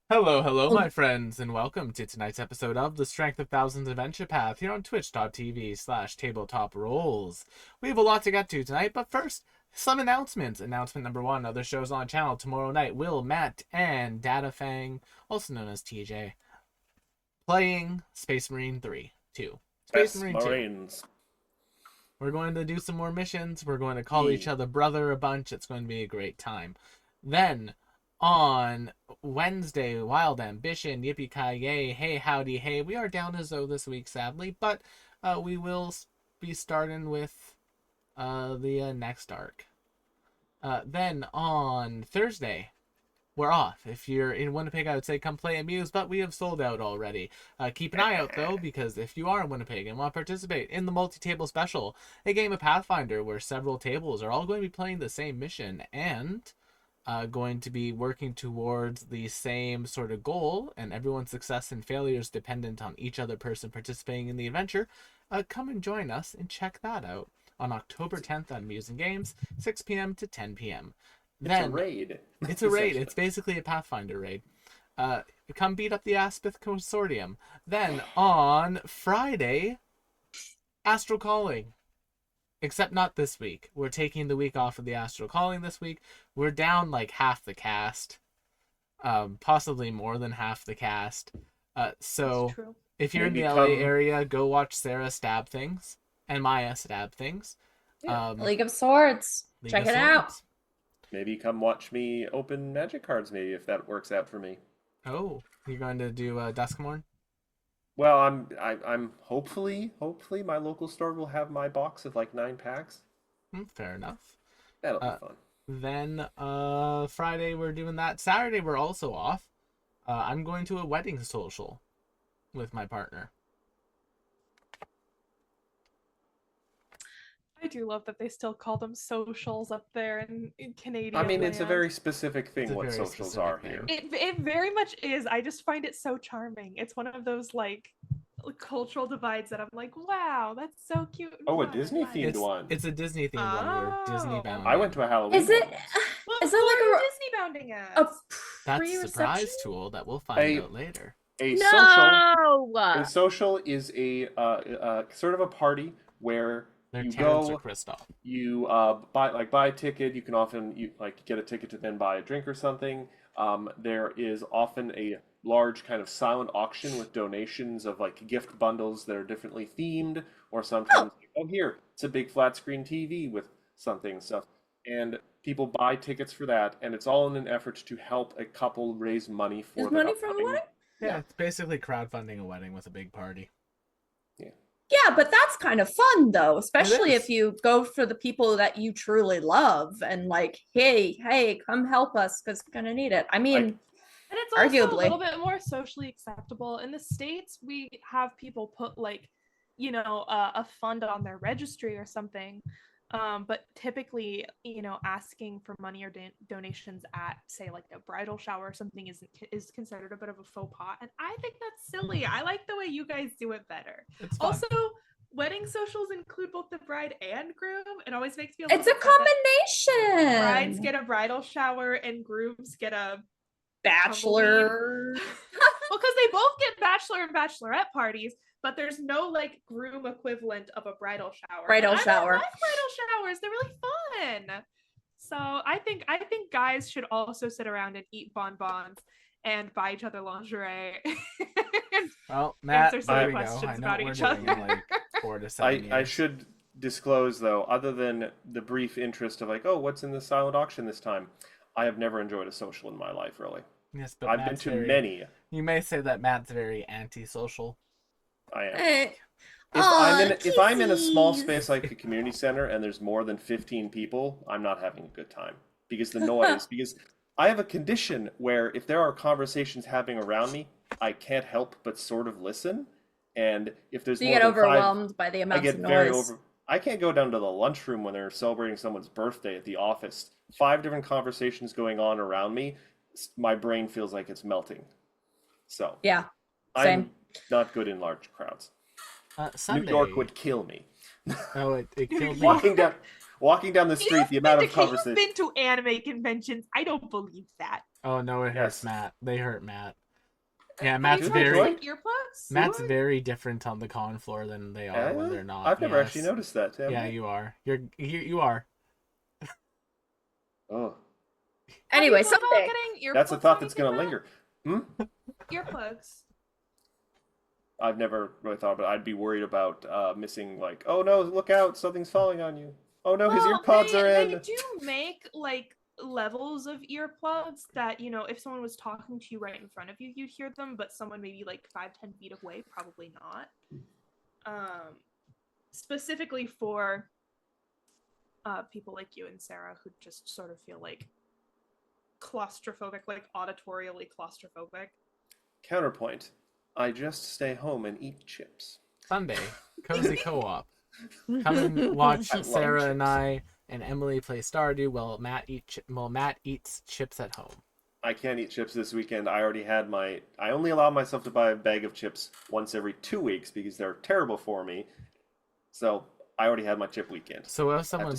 Hello, Well, my friends, and welcome to tonight's episode of the Strength of Thousands Adventure Path here on twitch.tv/tabletop rolls. We have a lot to get to tonight, but first, some announcements. Announcement number one, other shows on channel tomorrow night. Will, Matt, and Data Fang, also known as TJ, playing Space Marine 3, 2. Space Best Marine 2. Marines. We're going to do some more missions. We're going to call each Yee. other brother a bunch. It's going to be a great time. Then on Wednesday, Wild Ambition, Yippee Ki Yay, Hey Howdy Hey. We are down as though this week, sadly, but we will be starting with the next arc. Then on Thursday, we're off. If you're in Winnipeg, I would say come play Amuse, but we have sold out already. Keep an eye out, though, because if you are in Winnipeg and want to participate in the multi-table special, a game of Pathfinder where several tables are all going to be playing the same mission and going to be working towards the same sort of goal, and everyone's success and failure is dependent on each other person participating in the adventure, come and join us and check that out on October 10th on Amusing Games, 6 p.m. to 10 p.m. It's a raid. It's a raid. It's basically a Pathfinder raid. Come beat up the Aspith Consortium. Then on Friday, Astral Calling. Except not this week. We're taking the week off of the Astral Calling this week. We're down like half the cast. Possibly more than half the cast. So if you're in the LA area, go watch Sarah stab things and Maya stab things. League of Swords. Check it out. Maybe come watch me open magic cards, maybe, if that works out for me. Oh, you're going to do Duskmorn? Well, I'm hopefully my local store will have my box of like 9 packs. Fair enough. That'll be fun. Then Friday we're doing that. Saturday we're also off. I'm going to a wedding social with my partner. I do love that they still call them socials up there in Canadian I mean, it's a land. very specific thing what socials are here. It very much is. I just find it so charming. It's one of those like cultural divides that I'm like, wow, that's so cute. Oh, a Disney themed one. It's a Disney themed one. We're Disney bound. I went to a Halloween. Is it? Well, Is it like Disney bounding us? That's a surprise tool that we'll find out later. A social is a sort of a party where you go, you buy a ticket. You can often get a ticket to then buy a drink or something. There is often a large kind of silent auction with donations of like gift bundles that are differently themed, or sometimes here it's a big flat screen TV with something stuff, and people buy tickets for that, and it's all in an effort to help a couple raise money for money for the wedding. Yeah, it's basically crowdfunding a wedding with a big party. Yeah, but that's kind of fun though, especially if you go for the people that you truly love and like, hey, come help us because we're gonna need it. I mean, and it's also arguably a little bit more socially acceptable. In the States, we have people put like, a fund on their registry or something. But typically, asking for money or donations at, say, like a bridal shower or something is considered a bit of a faux pas, and I think that's silly. I like the way you guys do it better. Also, wedding socials include both the bride and groom. It always makes me it's a combination. Brides get a bridal shower and grooms get a bachelor. Well, because they both get bachelor and bachelorette parties, but there's no like groom equivalent of a bridal shower. I like bridal showers. They're really fun. So I think guys should also sit around and eat bonbons and buy each other lingerie. Well, Matt, answer some questions about each other. Like 4 to 7 years. I should disclose though, other than the brief interest of like, oh, what's in the silent auction this time, I have never enjoyed a social in my life, really. Yes, but I've been to many. You may say that Matt's very antisocial. I am. If I'm in a small space like a community center and there's more than 15 people, I'm not having a good time because the noise. Because I have a condition where if there are conversations happening around me, I can't help but sort of listen. And if there's you get overwhelmed by the amount of noise. I can't go down to the lunchroom when they're celebrating someone's birthday at the office. 5 different conversations going on around me. My brain feels like it's melting. So yeah, same. I'm not good in large crowds. Sunday. New York would kill me. Oh, it killed me. Walking down the street, the amount of conversation. You've been to anime conventions. I don't believe that. Oh no, it hurts Matt. They hurt Matt. Yeah, Matt's very different on the con floor than they are when they're not. I've never actually noticed that. Yeah, you are. You are. Oh. Anyway, someday. That's a thought that's gonna linger. Earplugs. I've never really thought about it. I'd be worried about missing, like, oh no, look out, something's falling on you. Oh no, his earpods are in. They do make like levels of earplugs that, you know, if someone was talking to you right in front of you, you'd hear them, but someone maybe like 5-10 feet away, probably not. Specifically for people like you and Sarah who just sort of feel like claustrophobic, like auditorially claustrophobic. Counterpoint. I just stay home and eat chips. Sunday, cozy co-op. Come and watch Sarah and I and Emily play Stardew while Matt eats chips at home. I can't eat chips this weekend. I only allow myself to buy a bag of chips once every 2 weeks because they're terrible for me. So I already had my chip weekend. So what if someone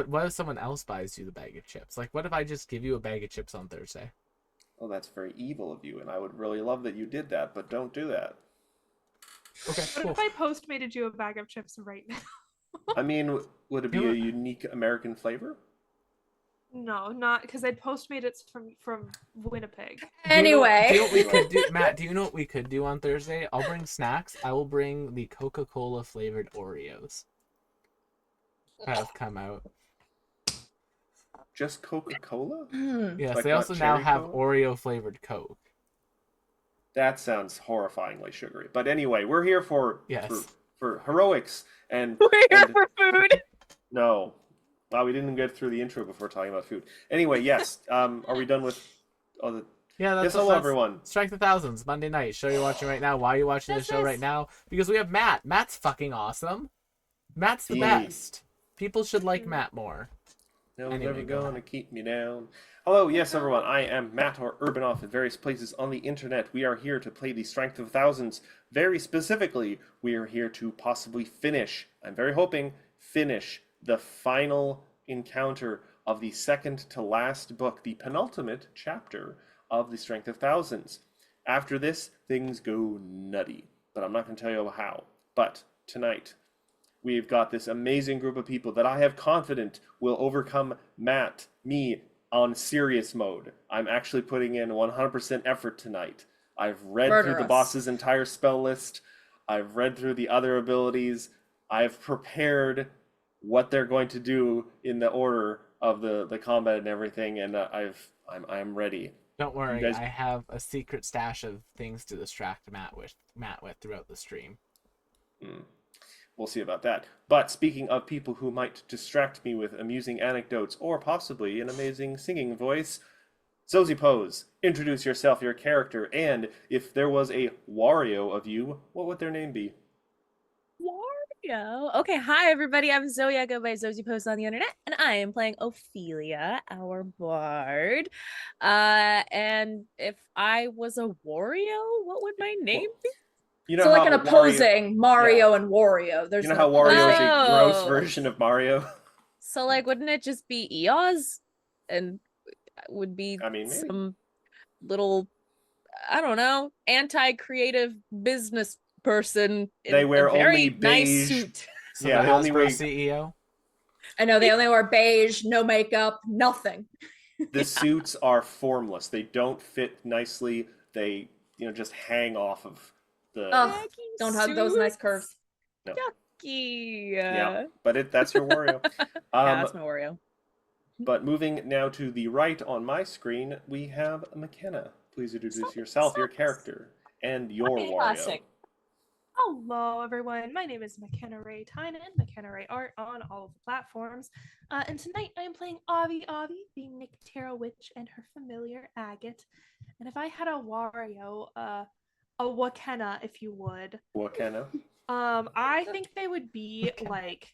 what if someone else buys you the bag of chips? Like, what if I just give you a bag of chips on Thursday? Well, that's very evil of you, and I would really love that you did that, but don't do that. Okay. What if I Postmated you a bag of chips right now? I mean, would it be a unique American flavor? No, not because I'd Postmate it from Winnipeg. Anyway. Do you know what we could do, Matt? Do you know what we could do on Thursday? I'll bring snacks. I will bring the Coca-Cola flavored Oreos that have come out. Just Coca-Cola? Yes, like they also now have Oreo flavored Coke. That sounds horrifyingly sugary. But anyway, we're here for heroics and we're here for food. No. Wow, we didn't get through the intro before talking about food. Anyway, yes. Are we done with all the... Yeah, that's hello, everyone. Strike the Thousands, Monday night. Show you're watching right now. Why are you watching the show right now? Because we have Matt. Matt's fucking awesome. Matt's the best. People should like Matt more. No one's ever gonna keep me down. Hello, yes, everyone. I am Matt or Urbanoff at various places on the internet. We are here to play the Strength of Thousands. Very specifically, we are here to possibly finish, I'm very hoping, finish the final encounter of the second to last book, the penultimate chapter of the Strength of Thousands. After this, things go nutty, but I'm not going to tell you how. But tonight, we've got this amazing group of people that I have confident will overcome Matt, me, on serious mode. I'm actually putting in 100% effort tonight. I've read through the boss's entire spell list. I've read through the other abilities. I've prepared what they're going to do in the order of the combat and everything, and I'm ready. Don't worry, I have a secret stash of things to distract Matt with throughout the stream. We'll see about that. But speaking of people who might distract me with amusing anecdotes or possibly an amazing singing voice, Zozie Pose, introduce yourself, your character, and if there was a Wario of you, what would their name be? Wario? Okay, hi everybody, I'm Zoe. I go by Zozie Pose on the internet, and I am playing Ophelia, our bard. And if I was a Wario, what would my name be? You know, so like an opposing Mario and Wario. There's how Wario is a gross version of Mario? So like, wouldn't it just be Eoz? And would be some little, I don't know, anti-creative business person in they wear a very only beige nice suit. So yeah, the only wear CEO. I know they only wear beige, no makeup, nothing. The suits are formless. They don't fit nicely. They, just hang off of the. Don't hug those nice curves. No. Yucky. Yeah, but that's your Wario. Yeah, that's my Wario. But moving now to the right on my screen, we have McKenna. Please introduce yourself, your character, and your Wario. Classic. Hello, everyone. My name is McKenna Ray Tynan, McKenna Ray Art on all of the platforms. And tonight I am playing Avi, the Nictera Witch, and her familiar Agate. And if I had a Wario, a Wakenna, if you would. Wakenna? I think they would be like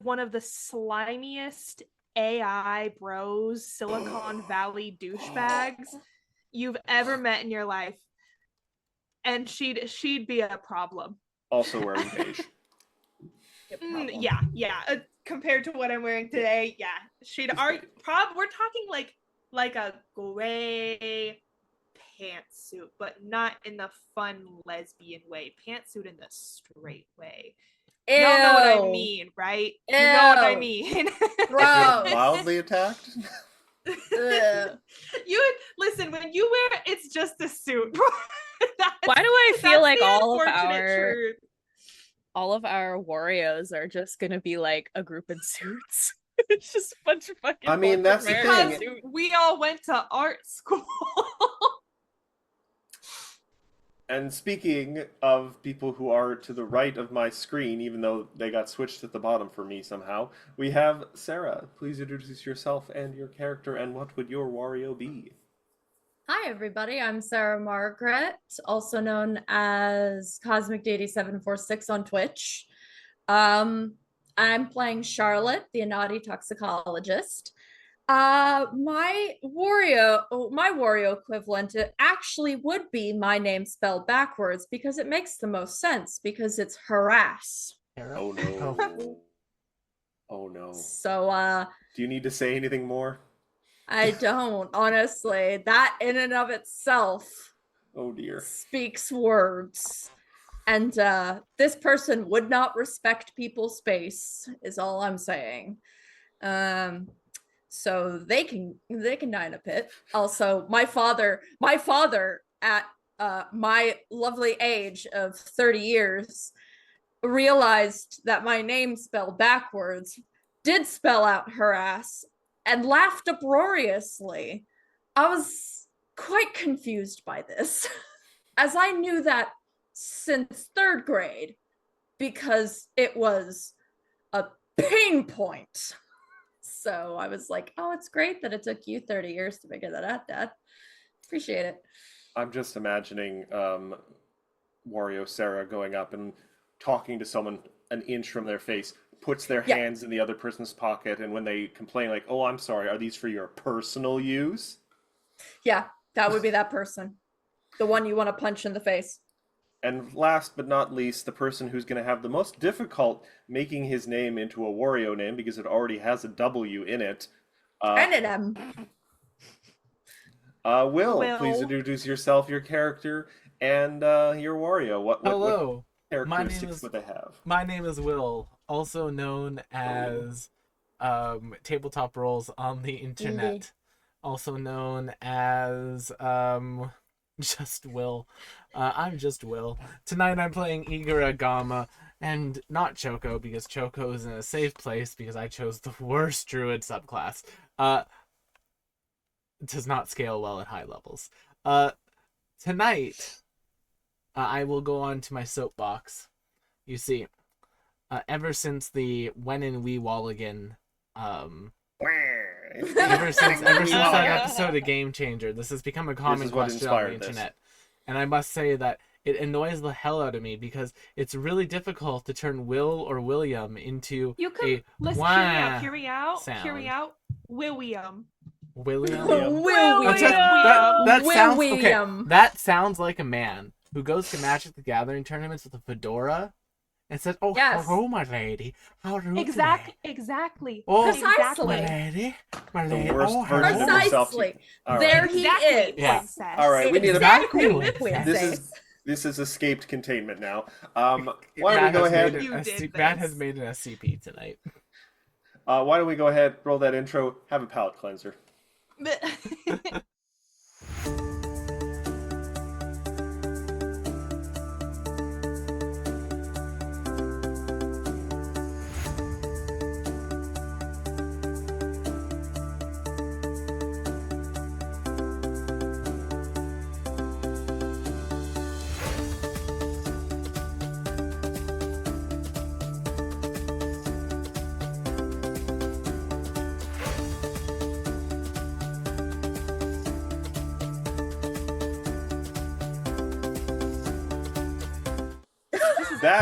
one of the slimiest AI bros, Silicon Valley douchebags you've ever met in your life. And she'd be a problem. Also wearing beige. Yeah. Compared to what I'm wearing today, yeah. We're talking like a gray pantsuit, but not in the fun lesbian way. Pantsuit in the straight way. Ew. Y'all know what I mean, right? Ew. You know what I mean. Gross. Mildly attacked? You listen, when you wear it's just a suit. Why do I feel like all truth. of our Warriors are just gonna be like a group in suits? It's just a bunch of fucking. I mean, that's the because thing. We all went to art school. And speaking of people who are to the right of my screen, even though they got switched at the bottom for me somehow, we have Sarah. Please introduce yourself and your character, and what would your Wario be? Hi, everybody. I'm Sarah Margaret, also known as Cosmic Deity 746 on Twitch. I'm playing Charlotte, the Anati toxicologist. My Wario equivalent, it actually would be my name spelled backwards because it makes the most sense because it's harass. Oh no. Oh no. So do you need to say anything more? I don't, honestly. That in and of itself, oh dear, speaks words. And this person would not respect people's space is all I'm saying. So they can die in a pit. Also, my father at my lovely age of 30 years realized that my name spelled backwards did spell out harass and laughed uproariously. I was quite confused by this, as I knew that since 3rd grade because it was a pain point. So I was like, oh, it's great that it took you 30 years to figure that out, Dad. Appreciate it. I'm just imagining Wario Sarah going up and talking to someone an inch from their face, puts their hands in the other person's pocket, and when they complain, like, oh, I'm sorry, are these for your personal use? Yeah, that would be that person. The one you want to punch in the face. And last but not least, the person who's going to have the most difficult making his name into a Wario name because it already has a W in it. And an M. Will, please introduce yourself, your character, and your Wario. Hello. What characteristics would they have? My name is Will, also known as Tabletop Roles on the internet. Also known as just Will. I'm just Will. Tonight I'm playing Igor Agama, and not Choco, because Choco is in a safe place because I chose the worst druid subclass. It does not scale well at high levels. Tonight, I will go on to my soapbox. You see, ever since the When in Wee Walligan, ever since that episode of Game Changer, this has become a common question on the internet. And I must say that it annoys the hell out of me because it's really difficult to turn Will or William into let's hear me out. William. That sounds okay. That sounds like a man who goes to Magic the Gathering tournaments with a fedora and says, "Oh, yes. Hello, my lady. How are you Exactly. Oh, precisely. My lady. Oh, precisely. Right. There he is. Yeah. All right, we need This is escaped containment now. Why don't we go ahead? Matt has made an SCP tonight. Why don't we go ahead, roll that intro, have a palate cleanser.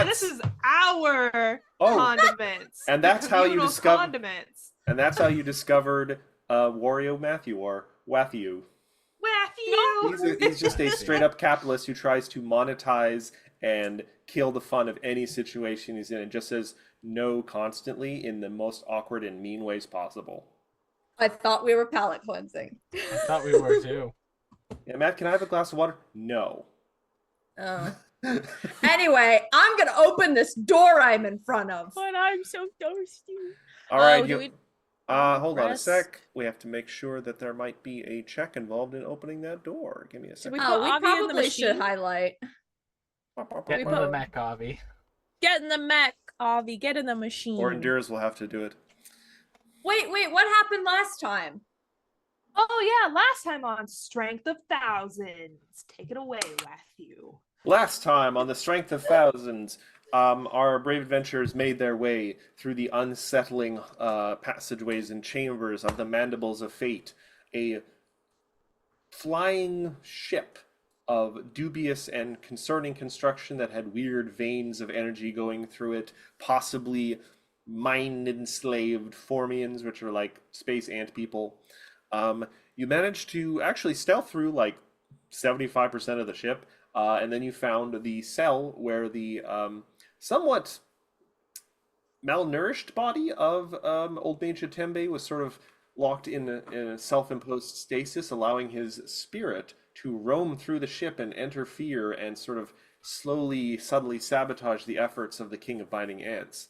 This is our condiments. And that's how you discovered condiments. And that's how you discovered Wario Matthew or Watthew. He's just a straight up capitalist who tries to monetize and kill the fun of any situation he's in and just says no constantly in the most awkward and mean ways possible. I thought we were palate cleansing. I thought we were too. Yeah, Matt, can I have a glass of water? No. Oh. Anyway, I'm gonna open this door I'm in front of. But I'm so thirsty. All right, do we hold on a press? sec. We have to make sure that there might be a check involved in opening that door. Give me a second. we Oh, put we Avi in the probably should machine? highlight. Get We in the put- mech, Avi. Get in the mech, Avi. Get in the machine. Or Endures will have to do it. Wait, what happened last time? Oh yeah, last time on Strength of Thousands. Take it away, Matthew. Last time on the Strength of Thousands, our brave adventurers made their way through the unsettling passageways and chambers of the Mandibles of Fate, a flying ship of dubious and concerning construction that had weird veins of energy going through it, possibly mind-enslaved Formians, which are like space ant people. You managed to actually stealth through like 75% of the ship, and then you found the cell where the somewhat malnourished body of old Mage Tembe was sort of locked in a self-imposed stasis, allowing his spirit to roam through the ship and interfere and sort of slowly, subtly sabotage the efforts of the King of Biting Ants.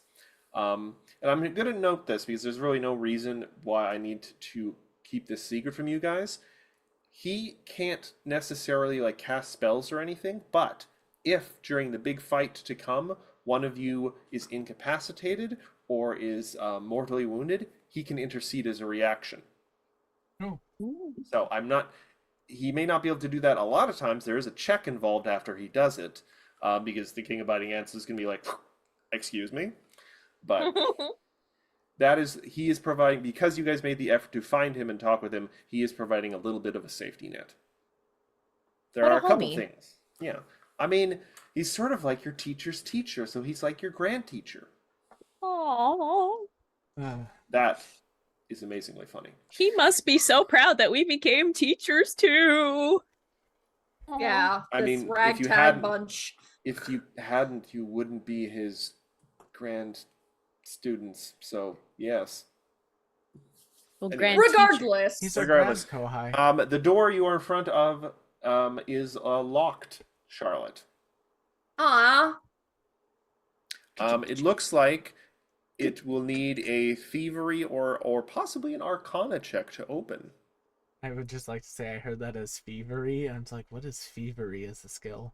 And I'm going to note this because there's really no reason why I need to keep this secret from you guys. He can't necessarily like cast spells or anything, but if during the big fight to come, one of you is incapacitated or is mortally wounded, he can intercede as a reaction. Oh. So he may not be able to do that a lot of times. There is a check involved after he does it, because the King of Biting Ants is going to be like, excuse me. But he is providing, because you guys made the effort to find him and talk with him, he is providing a little bit of a safety net. There are a couple things. Yeah. I mean, he's sort of like your teacher's teacher, so he's like your grand teacher. Aww. That is amazingly funny. He must be so proud that we became teachers too. Yeah, I this mean, ragtag bunch. If you hadn't, you wouldn't be his grand students. So yes. Well, Anyway. Regardless. He's our Regardless. Kohai. The door you are in front of is locked, Charlotte. Ah. It looks like it will need a thievery or possibly an arcana check to open. I would just like to say I heard that as thievery. I'm like, what is thievery as a skill?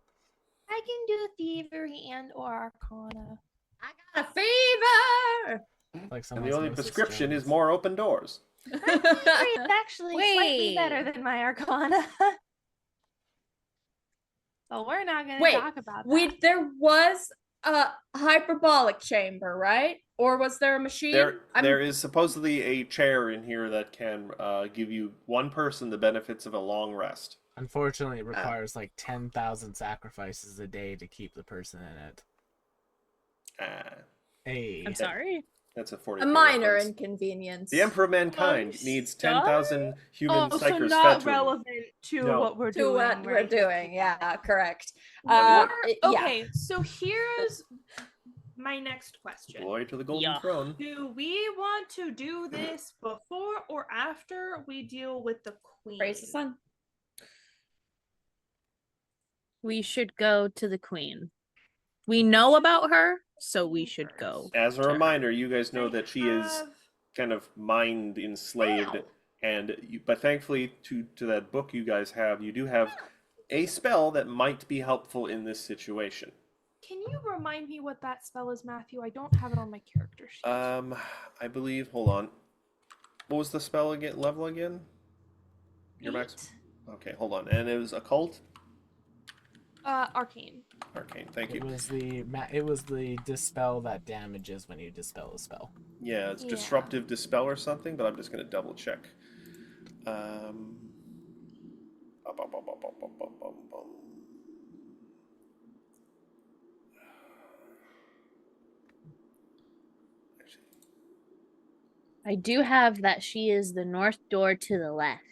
I can do thievery and or arcana. I got a fever. Like And the only prescription is more open doors. My thievery is actually slightly Wait. better than my arcana. So we're not going Wait, to talk about that. There was a hyperbolic chamber, right? Or was there a machine? There is supposedly a chair in here that can give you one person the benefits of a long rest. Unfortunately, it requires like 10,000 sacrifices a day to keep the person in it. Hey. I'm sorry. That's a 40. A minor inconvenience. The Emperor of Mankind needs 10,000 human so psychers not fed to him. relevant to No. what we're To doing. what we're right? doing, yeah, correct. Yeah. Okay, so here's my next question. Glory to the Golden Yeah. Throne. Do we want to do this before or after we deal with the queen? Praise the sun. We should go to the queen. We know about her, so we should go. As a to her. reminder, you guys know that she is Have- kind of mind enslaved, but thankfully to that book you guys have, you do have a spell that might be helpful in this situation. Can you remind me what that spell is, Matthew? I don't have it on my character sheet. I believe. Hold on. What was the spell level again? Your max. 8. Okay, hold on. And it was occult, Arcane. arcane. Thank It you. was the dispel that damages when you dispel a spell. Yeah, it's Yeah. disruptive dispel or something, but I'm just gonna double check. Bum, bum, bum, bum, bum, bum, bum, bum, bum. I do have that she is the north door to the left.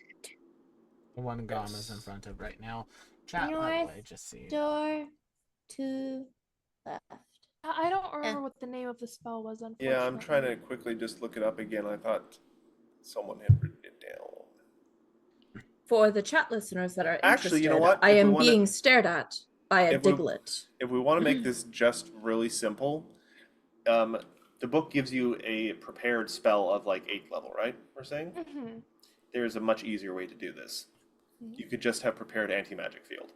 The one Gama's in front of right now. Chat, by the North way, just see. Door to left. I don't remember what the name of the spell was, unfortunately. Yeah, I'm trying to quickly just look it up again. I thought Someone had written it down. For the chat listeners that are Actually, you know interested, what? I am being stared at by a Diglett. If we want to make this just really simple, the book gives you a prepared spell of like 8th level, right? We're saying? Mm-hmm. There's a much easier way to do this. You could just have prepared anti-magic field.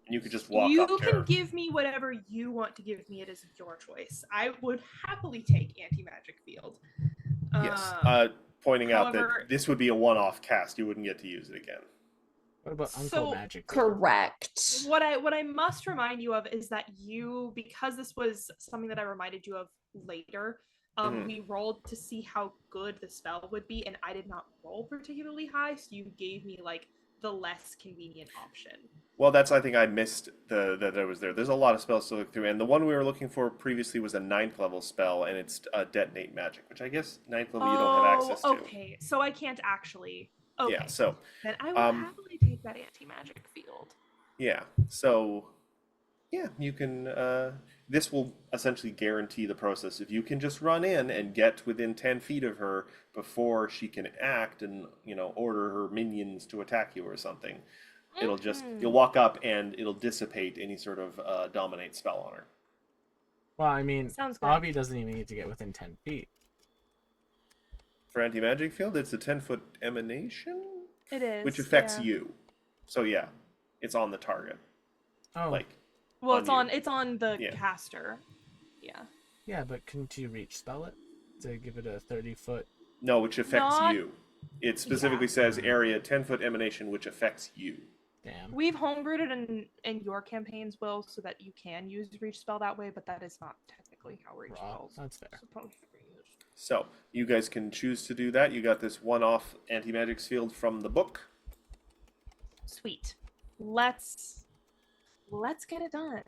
And you could just walk up You to can her. give me whatever you want to give me. It is your choice. I would happily take anti-magic field. Yes. Pointing out that this would be a one-off cast. You wouldn't get to use it again. What about Uncle Magic? Correct. What I must remind you of is that because this was something that I reminded you of later, we rolled to see how good the spell would be, and I did not roll particularly high, so you gave me like the less convenient option. Well, I think I missed that it was there. There's a lot of spells to look through, and the one we were looking for previously was a 9th level spell, and it's Detonate Magic, which I guess 9th level you don't have access to. Okay, so I can't actually. Okay. Yeah, so then I will happily take that anti-magic field. Yeah, so yeah, you can. This will essentially guarantee the process. If you can just run in and get within 10 feet of her before she can act and order her minions to attack you or something. It'll just, you'll walk up and it'll dissipate any sort of dominate spell on her. Well, I mean, Sounds good. Avi doesn't even need to get within 10 feet. For anti-magic field, it's a 10-foot emanation? It is. Which affects you. So yeah, it's on the target. Oh. Well, it's on the caster. Yeah. Yeah, but couldn't you reach spell it to give it a 30-foot? No, which affects you. It specifically says area 10-foot emanation, which affects you. Damn. We've homebrewed it in your campaigns, Will, so that you can use reach spell that way, but that is not technically how reach spells. That's fair. Supposed to be used. So you guys can choose to do that. You got this one-off anti-magic field from the book. Sweet. Let's get it done.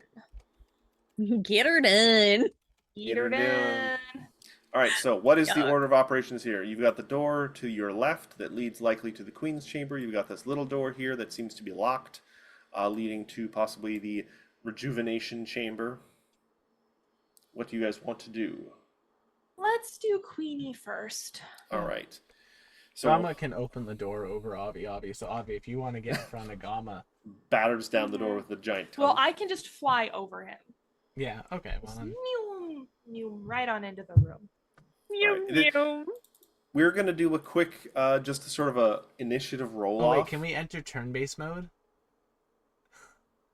Get her done. Get her done. All right, so what is the order of operations here? You've got the door to your left that leads likely to the Queen's Chamber. You've got this little door here that seems to be locked, leading to possibly the Rejuvenation Chamber. What do you guys want to do? Let's do Queenie first. All right. So Gama can open the door over Avi. So Avi, if you want to get in front of Gama, batters down the door with the giant tongue. Well, I can just fly over him. Yeah. Okay. Well, then... right on into the room. Right. We're gonna do a quick, just a sort of a initiative roll off. Wait, can we enter turn-based mode?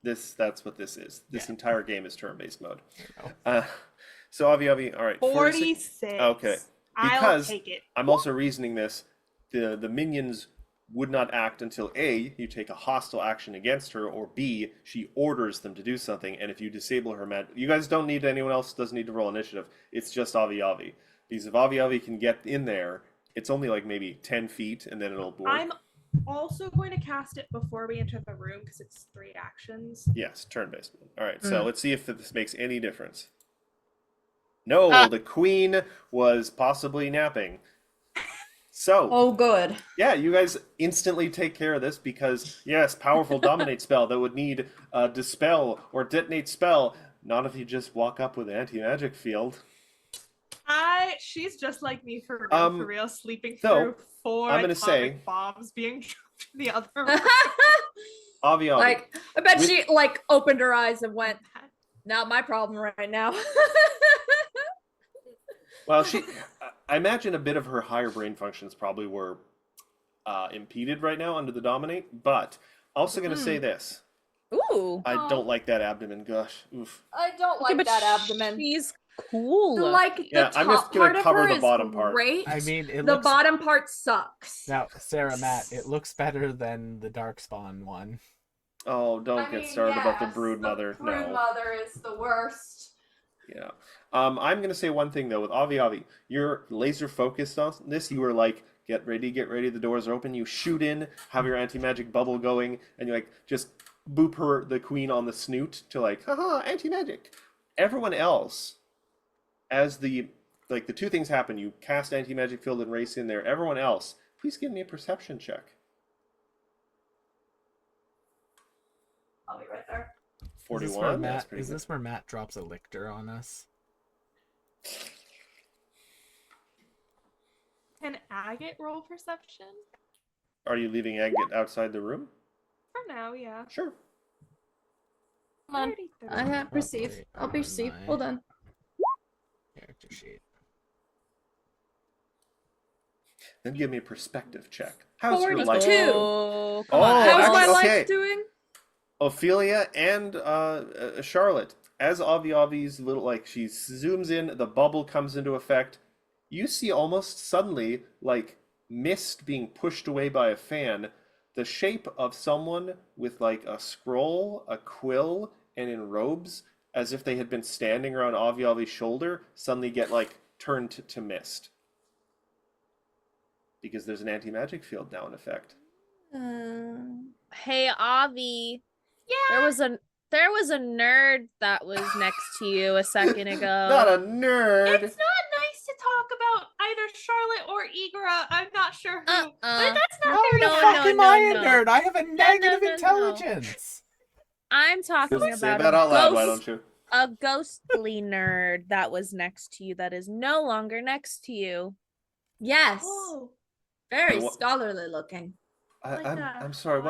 That's what this is. This entire game is turn-based mode. So Avi, all right. 46. Okay. Because I'll take it. I'm also reasoning this. The minions would not act until A, you take a hostile action against her, or B, she orders them to do something. And if you disable her you guys don't need anyone else doesn't need to roll initiative. It's just Avi. Because if Avi can get in there, it's only like maybe 10 feet, and then it'll work. I'm also going to cast it before we enter the room because it's 3 actions. Yes, turn-based. All right, so let's see if this makes any difference. No, the queen was possibly napping. So. Oh, good. Yeah, you guys instantly take care of this because, yes, powerful dominate spell that would need dispel or detonate spell. Not if you just walk up with anti-magic field. She's just like me for real, sleeping so, through 4 I'm gonna say, bombs being dropped in the other room. Avi. Like, I bet she opened her eyes and went, not my problem right now. Well, I imagine a bit of her higher brain functions probably were impeded right now under the dominate, but also going to say this. Ooh. I don't like that abdomen. Gosh. Oof. I don't like that abdomen. She's cool. The I'm just going to cover the bottom part. Great. I mean, the bottom part sucks. Now, Sarah, Matt, it looks better than the Darkspawn one. Oh, don't get started about the Brood Mother. The Brood Mother is the worst. Yeah. I'm going to say one thing, though. With Avi, you're laser focused on this. You were like, get ready, the doors are open. You shoot in, have your anti-magic bubble going, and you just boop the queen on the snoot to haha, anti-magic. Everyone else, as the 2 things happen, you cast anti-magic field and race in there. Everyone else, please give me a perception check. I'll be right there. 41. Is this where Matt drops a lictor on us? Can Agate roll perception? Are you leaving Agate outside the room? For now, yeah. Sure. Come on. I have perceive. Great. I'll perceive. Hold on. Character sheet. Then give me a perspective check. How's your 42. life? Oh, come Oh, on. How's my actually, life okay. doing? Ophelia and Charlotte, as Avi's little, like, she zooms in, the bubble comes into effect. You see almost suddenly, like, mist being pushed away by a fan, the shape of someone with, like, a scroll, a quill, and in robes, as if they had been standing around Avi's shoulder, suddenly get, like, turned to mist. Because there's an anti-magic field now in effect. Hey, Avi. Yeah. There was a nerd that was next to you a second ago. Not a nerd! It's not nice to talk about either Charlotte or Igra. I'm not sure who. But that's not How very the no, fuck no, am no, I a no. nerd? I have a negative no. intelligence. I'm talking Just say about that out loud, why don't you? a ghostly nerd that was next to you that is no longer next to you. Yes. Oh. Very What- scholarly looking. I'm sorry,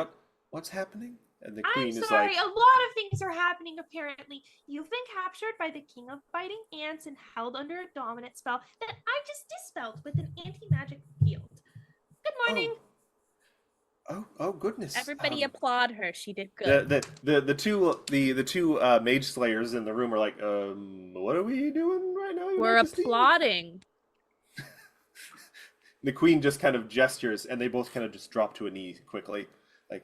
what's happening? And the queen I'm is sorry, like, a lot of things are happening apparently. You've been captured by the king of biting ants and held under a dominant spell that I just dispelled with an anti-magic field. Good morning. oh goodness. Everybody applaud her. She did good. The two mage slayers in the room are like, what are we doing right now? Your We're Majesty?" applauding. The queen just kind of gestures, and they both kind of just drop to a knee quickly, like,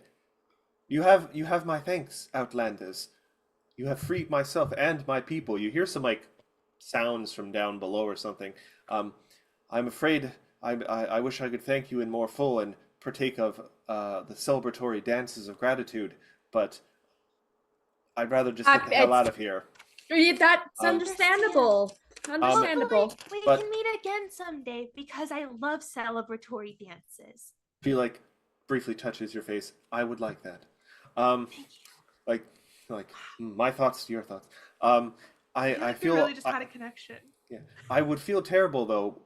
you have my thanks, Outlanders. You have freed myself and my people. You hear some like sounds from down below or something. I'm afraid I wish I could thank you in more full and partake of the celebratory dances of gratitude, but I'd rather just get the hell out of here. That's understandable. Understandable. We but- can meet again someday because I love celebratory dances. He like briefly touches your face. I would like that. Like my thoughts to your thoughts. I feel we really just had a connection. Yeah, I would feel terrible though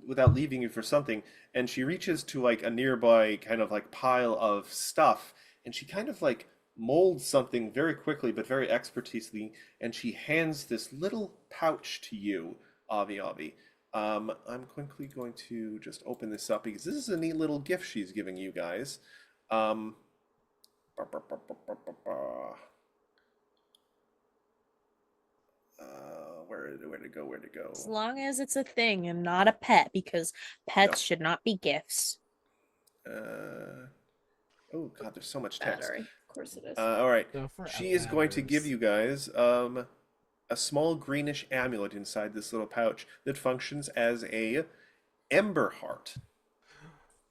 without leaving you for something. And she reaches to like a nearby kind of like pile of stuff, and she kind of like molds something very quickly but very expertisely, and she hands this little pouch to you, Avi. I'm quickly going to just open this up because this is a neat little gift she's giving you guys. Where to go? As long as it's a thing and not a pet, because pets should not be gifts. Oh god, there's so much text. Battery. Of course it is. All right. So for She is going to give you guys a small greenish amulet inside this little pouch that functions as a ember heart.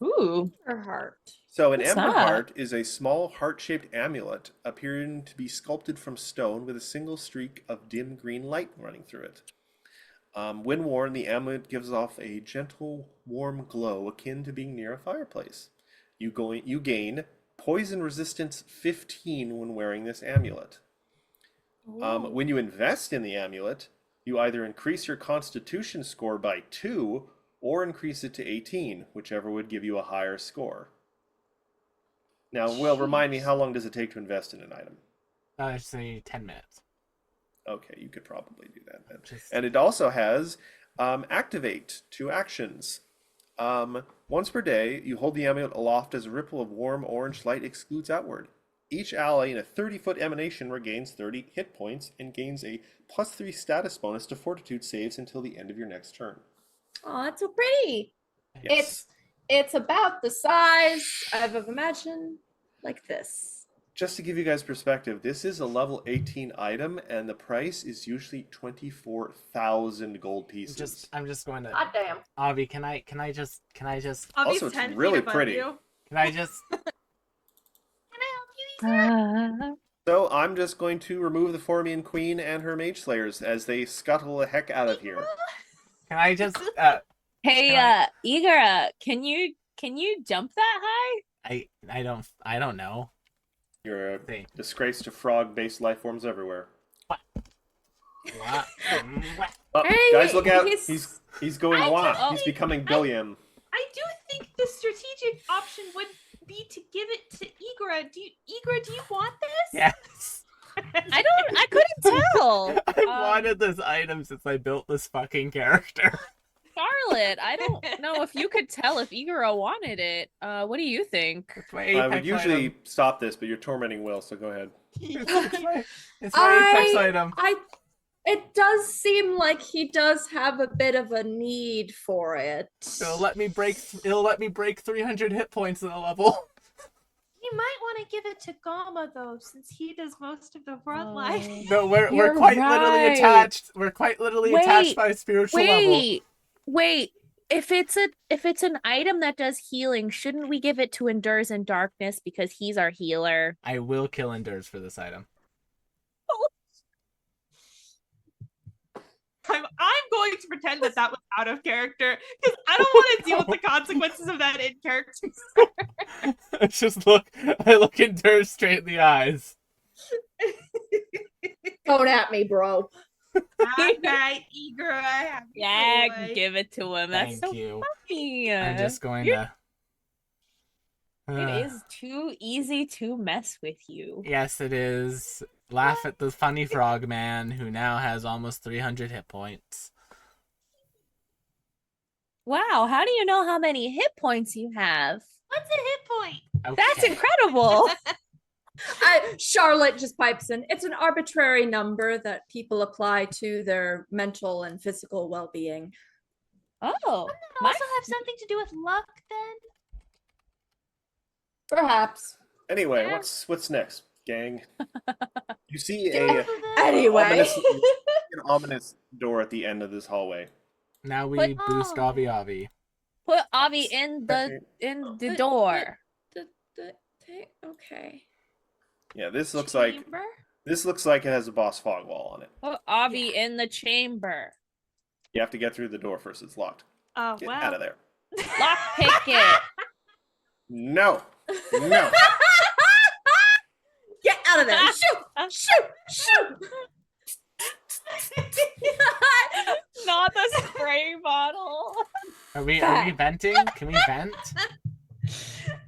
Ooh. Her heart. So an What's ember that? heart is a small heart-shaped amulet appearing to be sculpted from stone with a single streak of dim green light running through it. When worn, the amulet gives off a gentle, warm glow akin to being near a fireplace. You gain poison resistance 15 when wearing this amulet. When you invest in the amulet, you either increase your constitution score by 2 or increase it to 18, whichever would give you a higher score. Now, Will, remind me, how long does it take to invest in an item? I'd say 10 minutes. Okay, you could probably do that then. Just- And it also has activate, 2 actions. Once per day, you hold the amulet aloft as a ripple of warm orange light excludes outward. Each ally in a 30-foot emanation regains 30 hit points and gains a +3 status bonus to fortitude saves until the end of your next turn. Oh, that's so pretty. Yes. It's about the size I've imagined, like this. Just to give you guys perspective, this is a level 18 item, and the price is usually 24,000 gold pieces. I'm just going to. God damn. Avi, can I just? Also, it's really pretty. Can I just? Can I help you, Ethan? So I'm just going to remove the Formian Queen and her Mage Slayers as they scuttle the heck out of here. Can I just? Hey, Can Igara, can you jump that high? I don't know. You're a Thing. disgrace to frog-based life forms everywhere. What? Oh, Hey, guys, look out! he's- He's going wah. oh. He's becoming Billiam. I do think the strategic option would be to give it to Igra. Do you want this? Yes. I couldn't tell. I wanted this item since I built this fucking character. Charlotte, I don't know if you could tell if Igor wanted it. What do you think? I would usually stop this, but you're tormenting Will, so go ahead. It's my apex item. It does seem like he does have a bit of a need for it. It'll let me break 300 hit points in a level. You might want to give it to Gama though, since he does most of the front line. No, we're quite literally attached. We're quite literally attached by a spiritual level. Wait. If it's an item that does healing, shouldn't we give it to Endures in Darkness because he's our healer? I will kill Endures for this item. I'm going to pretend that was out of character because I don't want to deal with the consequences of that in character. I look Endures straight in the eyes. Going at me, bro. Alright, Igra. Yeah, give it to him. That's Thank so you. funny. I'm just going to. It is too easy to mess with you. Yes, it is. Laugh at the funny frog man who now has almost 300 hit points. Wow, how do you know how many hit points you have? What's a hit point? Okay. That's incredible. Charlotte just pipes in. It's an arbitrary number that people apply to their mental and physical well-being. Oh, Doesn't it also have something to do with luck then? Perhaps. Anyway, what's next, gang? You see an ominous door at the end of this hallway. Now we boost Avi. Put Avi in the door. Okay. Yeah, this looks like it has a boss fog wall on it. Put Avi in the chamber. You have to get through the door first. It's locked. Oh, Get wow. out of there. Lockpick it. No. Get out of there. Shoot. Not the spray bottle. Are we venting? Can we vent?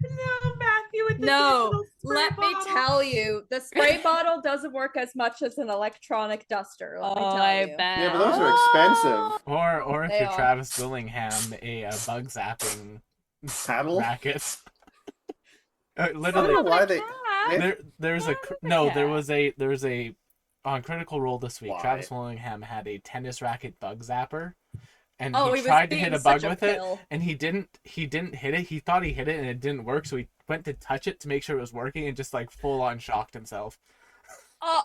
No, Matthew. With the No, digital spray let me bottle. tell you, the spray bottle doesn't work as much as an electronic duster. Let me tell you. Bet. Yeah, but those are expensive. Or if They you're are. Travis Willingham, a bug zapping Paddle? racket. I don't Literally, know why they. there was a on Critical Role this week. Why? Travis Willingham had a tennis racket bug zapper, and Oh, he he was tried to being hit a bug such a with it, pill. and he didn't hit it. He thought he hit it, and it didn't work. So he went to touch it to make sure it was working, and just like full on shocked himself. Oh,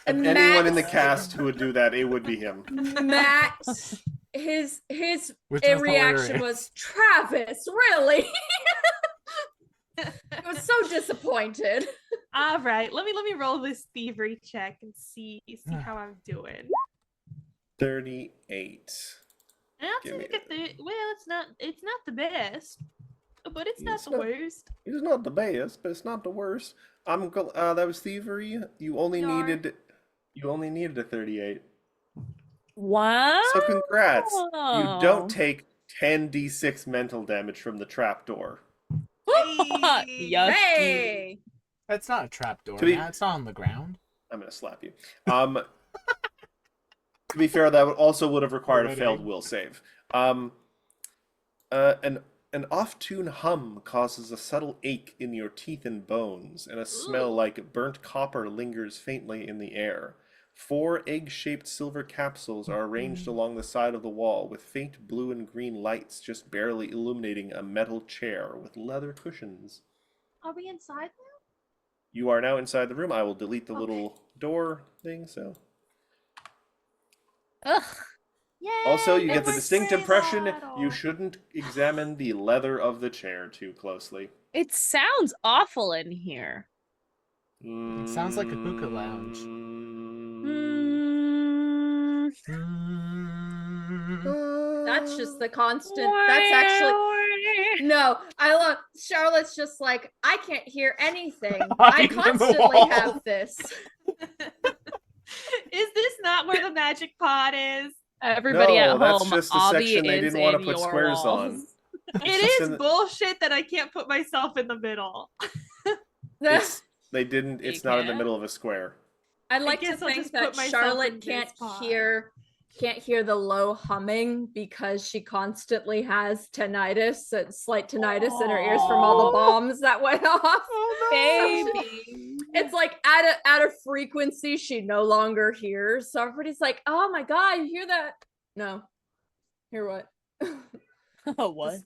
Anyone in the cast who would do that, it would be him. Matt, his Which was reaction hilarious. was, Travis, really? I was so disappointed. All right, let me roll this thievery check and see how I'm doing. 38. I'll Give me take it. Well, it's not the best, but it's not It's the not- worst. It's not the best, but it's not the worst. That was thievery. You only needed a 38. Wow. So congrats. You Oh. don't take 10d6 mental damage from the trapdoor. Yucky. Hey! That's not a trapdoor. To be- It's not on the ground. I'm gonna slap you. To be fair, that would have required a Already. failed will save. An off-tune hum causes a subtle ache in your teeth and bones, and a smell like burnt copper lingers faintly in the air. 4 egg-shaped silver capsules are arranged along the side of the wall, with faint blue and green lights just barely illuminating a metal chair with leather cushions. Are we inside now? You are now inside the room. I will delete the little door thing, so... Ugh. Yay, Also, you no get the more distinct spray impression bottle. you shouldn't examine the leather of the chair too closely. It sounds awful in here. It sounds like a hookah lounge. That's just the constant. That's actually. No, I love Charlotte's just like, I can't hear anything. I Hide in the constantly wall. have this. Is this not where the magic pot is? Everybody No, at home, that's just the Avi section they is didn't want to in put your squares on. walls. It is bullshit that I can't put myself in the middle. They didn't. It's not in the middle of a square. I like to think that Charlotte can't hear the low humming because she constantly has tinnitus, slight tinnitus in her ears from all the bombs that went off. Oh, baby. It's like at a frequency she no longer hears. So everybody's like, "Oh my god, you hear that?" No. Hear what? Oh, what?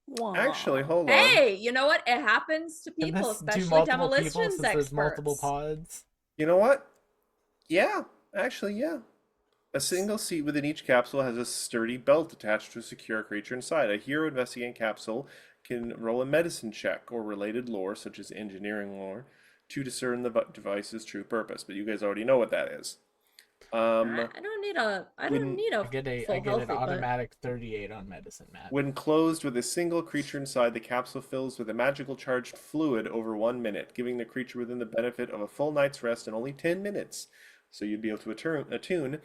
What? Actually, hold on. Hey, you know what? It happens to people, especially demolitions experts. Multiple pods. You know what? Yeah, actually, yeah. A single seat within each capsule has a sturdy belt attached to a secure creature inside. A hero investigating capsule can roll a medicine check or related lore, such as engineering lore, to discern the device's true purpose. But you guys already know what that is. I don't need a. I get an automatic 38 on medicine, Matt. When closed with a single creature inside, the capsule fills with a magical charged fluid over 1 minute, giving the creature within the benefit of a full night's rest in only 10 minutes. So you'd be able to attune,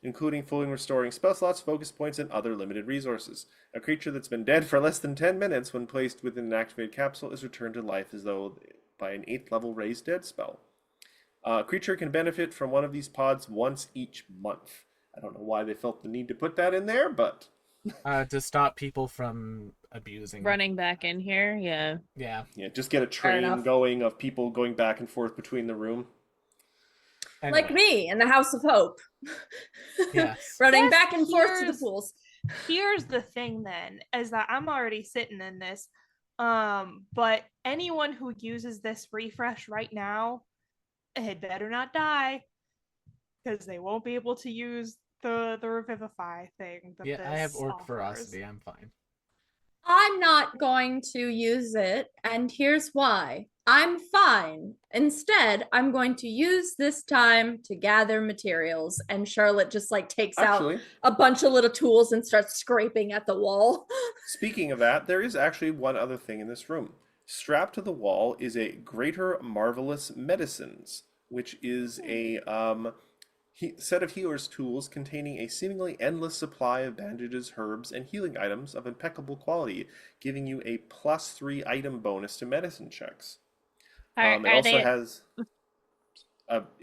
including fully restoring spell slots, focus points, and other limited resources. A creature that's been dead for less than 10 minutes when placed within an activated capsule is returned to life as though by an 8th level raised dead spell. A creature can benefit from one of these pods once each month. I don't know why they felt the need to put that in there, but... to stop people from abusing. Running back in here, yeah. Yeah. Yeah, just get a train going of people going back and forth between the room. Anyway. Like me in the House of Hope. Yes. Running back and forth to the pools. Here's the thing then, is that I'm already sitting in this. But anyone who uses this refresh right now, it better not die, because they won't be able to use the Revivify thing. I have Orc Ferocity. I'm fine. I'm not going to use it, and here's why. I'm fine. Instead, I'm going to use this time to gather materials, and Charlotte just takes out a bunch of little tools and starts scraping at the wall. Speaking of that, there is actually one other thing in this room. Strapped to the wall is a Greater Marvelous Medicines, which is a set of healer's tools containing a seemingly endless supply of bandages, herbs, and healing items of impeccable quality, giving you a +3 item bonus to medicine checks. It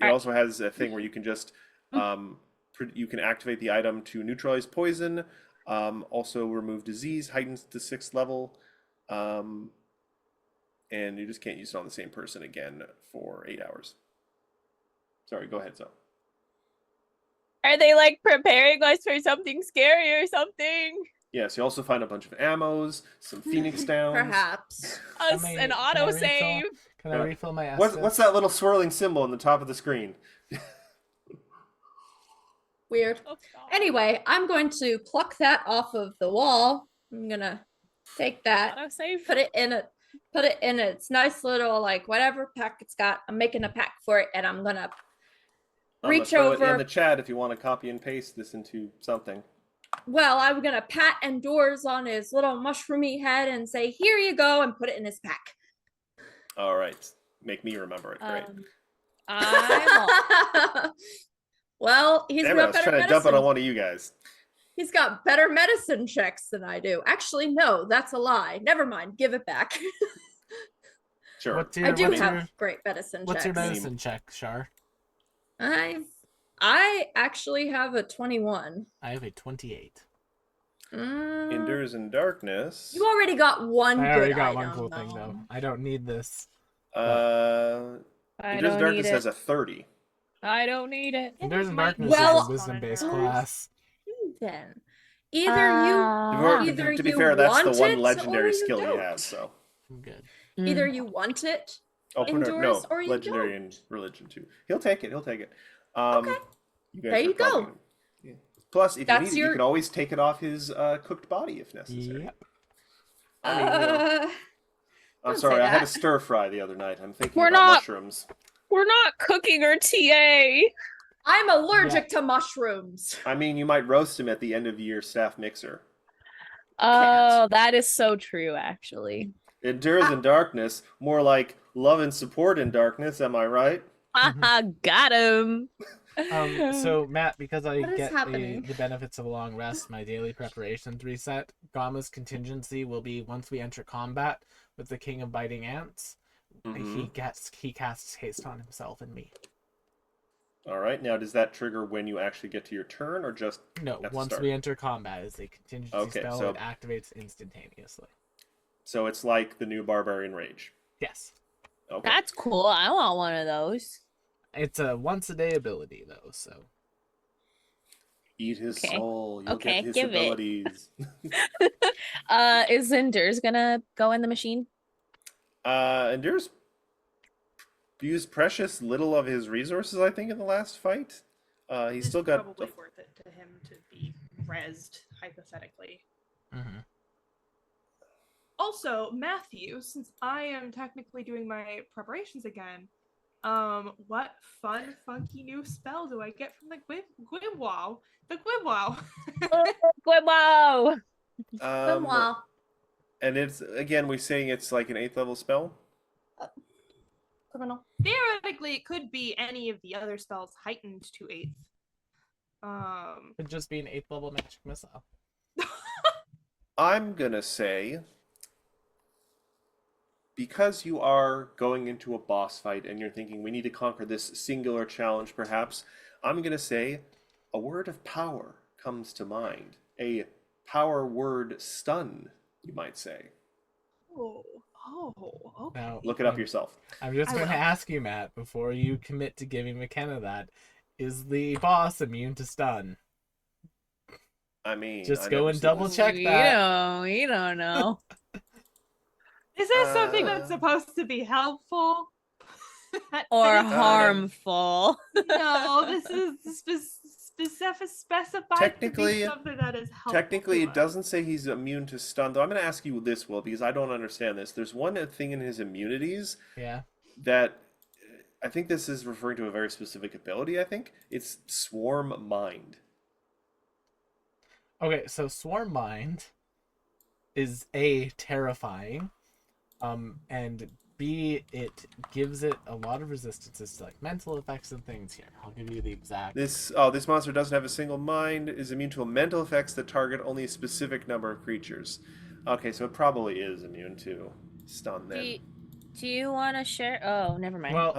also has a thing where you can just you can activate the item to neutralize poison, also remove disease, heightens to 6th level. And you just can't use it on the same person again for 8 hours. Sorry, go ahead, Zoe. Are they preparing us for something scary or something? Yes, you also find a bunch of ammos, some Phoenix Downs. Perhaps. An autosave. Can I refill my assets? What's that little swirling symbol on the top of the screen? Weird. Oh, anyway, I'm going to pluck that off of the wall. I'm going to take that, autosave. Put it in its nice little whatever pack it's got. I'm making a pack for it, and I'm gonna reach over it in the chat if you want to copy and paste this into something. Well, I'm gonna pat Endor's on his little mushroomy head and say, "Here you go," and put it in his pack. All right, make me remember it. Great. Well, he's got better medicine. I was trying to dump it on one of you guys. He's got better medicine checks than I do. Actually, no, that's a lie. Never mind. Give it back. Sure. I do have great medicine checks. What's your medicine check, Char? I actually have a 21. I have a 28. Endures in Darkness. You already got one I already got item, one cool thing, though. I don't need this. Endures in Darkness has a 30. I don't need it. Endures in Darkness is a wisdom-based class. Then either to be fair, that's the one legendary skill he has, so I'm good. Either you want it, no, or you legendary don't. and religion too. He'll take it. Okay. There you go. Yeah. Plus, if you need it, you can always take it off his cooked body if necessary. Yep. I'm sorry, I had a stir fry the other night. I'm thinking about mushrooms. We're not cooking our TA. I'm allergic to mushrooms. I mean, you might roast him at the end of your staff mixer. Oh, that is so true, actually. Endures in Darkness, more like love and support in darkness, am I right? Got him. So Matt, because I What is get happening? the benefits of a long rest, my daily preparations reset. Gama's contingency will be once we enter combat with the King of Biting Ants, he casts haste on himself and me. All right. Now, does that trigger when you actually get to your turn, or just No, at the once start? we enter combat as a contingency spell, so it activates instantaneously. So it's like the new Barbarian Rage. Yes. Okay. That's cool. I want one of those. It's a once a day ability though, so. Eat his Okay. soul. You'll Okay, get his give it. abilities. Is Zinder's gonna go in the machine? Endur's used precious little of his resources, I think, in the last fight. He's still got probably worth it to him to be rezzed, hypothetically. Mm-hmm. Also, Matthew, since I am technically doing my preparations again, what fun, funky new spell do I get from the Gwibwow? The Gwibwow. Wow. Wow. And it's, again, we're saying it's like an 8th level spell? Criminal. Theoretically, it could be any of the other spells heightened to 8th. Could just be an 8th level magic missile. I'm gonna say, because you are going into a boss fight and you're thinking we need to conquer this singular challenge, perhaps, I'm gonna say a word of power comes to mind. A power word stun, you might say. Okay. Now, Look it up yourself. I'm just going to ask you, Matt, before you commit to giving McKenna that, is the boss immune to stun? I mean, just go and double check We that. We don't know. Is this something that's supposed to be helpful? Or harmful? No, this is specified Technically, to be something that is helpful. Technically, it doesn't say he's immune to stun, though. I'm going to ask you this, Will, because I don't understand this. There's one thing in his immunities that I think this is referring to a very specific ability, I think. It's Swarm Mind. Okay, so Swarm Mind is A, terrifying, and B, it gives it a lot of resistances to like mental effects and things. Here, I'll give you the exact. This monster doesn't have a single mind, is immune to mental effects that target only a specific number of creatures. Okay, so it probably is immune to stun then. Do you want to share? Oh, never mind. Well,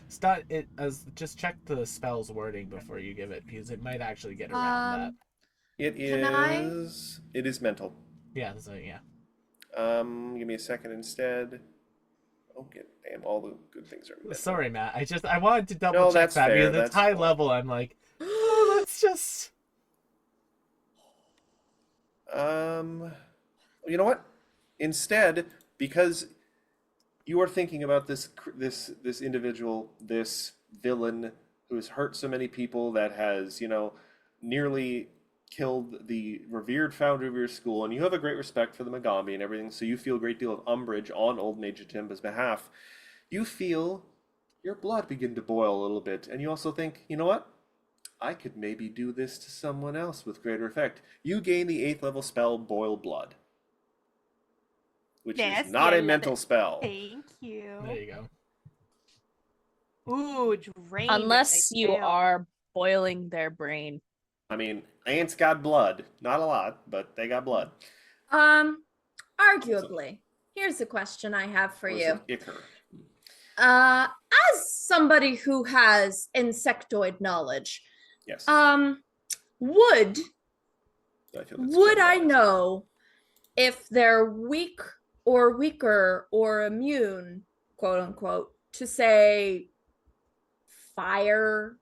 stun. It just check the spell's wording before you give it, because it might actually get around that. It is mental. Yeah. So yeah. Give me a second instead. Oh, damn! All the good things are mental. Sorry, Matt. I wanted to double check that because it's high level. I'm like, oh, that's just. You know what? Instead, because you are thinking about this individual, this villain who has hurt so many people, that has, nearly killed the revered founder of your school, and you have a great respect for the Magambi and everything, so you feel a great deal of umbrage on old Mage Atimba's behalf. You feel your blood begin to boil a little bit, and you also think, you know what? I could maybe do this to someone else with greater effect. You gain the 8th level spell Boil Blood, which is not a mental spell. Thank you. There you go. Ooh, drain. Unless you are boiling their brain. I mean, ants got blood. Not a lot, but they got blood. Arguably. Here's a question I have for you. Ichor. As somebody who has insectoid knowledge, yes. Would I know if they're weak or weaker or immune, quote unquote, to say fire?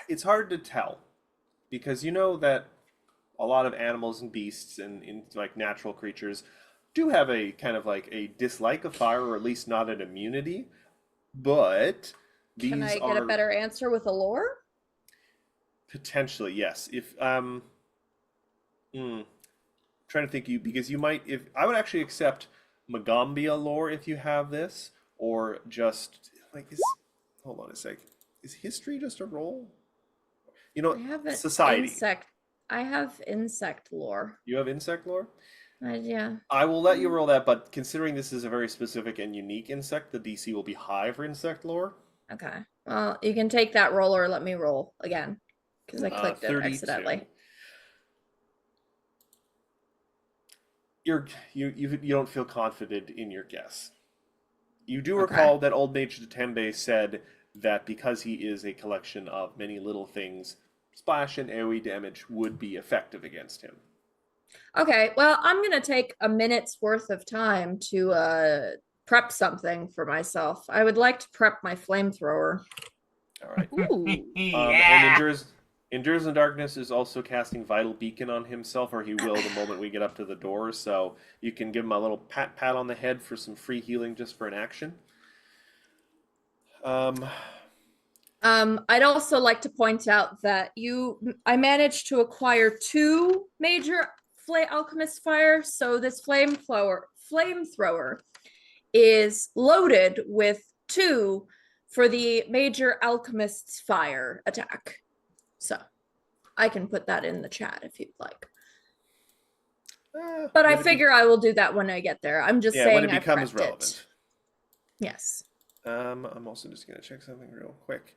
It's hard to tell, because you know that a lot of animals and beasts and like natural creatures do have a kind of like a dislike of fire, or at least not an immunity. But these Can I get a better answer with a lore? Potentially, yes. If trying to think, because you might, if I would actually accept Magambia lore if you have this, or just like hold on a sec. Is history just a roll? I have society. I have insect lore. You have insect lore? Yeah. I will let you roll that, but considering this is a very specific and unique insect, the DC will be high for insect lore. Okay. Well, you can take that roll or let me roll again because I clicked it 32. accidentally. You don't feel confident in your guess. You do recall that Old Mage Tembe said that because he is a collection of many little things, splash and AoE damage would be effective against him. Okay, well, I'm gonna take a minute's worth of time to prep something for myself. I would like to prep my flamethrower. All right. Ooh. And Endures in Darkness is also casting Vital Beacon on himself, or he will the moment we get up to the door. So you can give him a little pat on the head for some free healing just for an action. I'd also like to point out that I managed to acquire 2 major alchemist fire, so this flamethrower is loaded with 2 for the major alchemist's fire attack. So I can put that in the chat if you'd like. But I figure I will do that when I get there. I'm just saying when it becomes relevant. Yes. I'm also just going to check something real quick.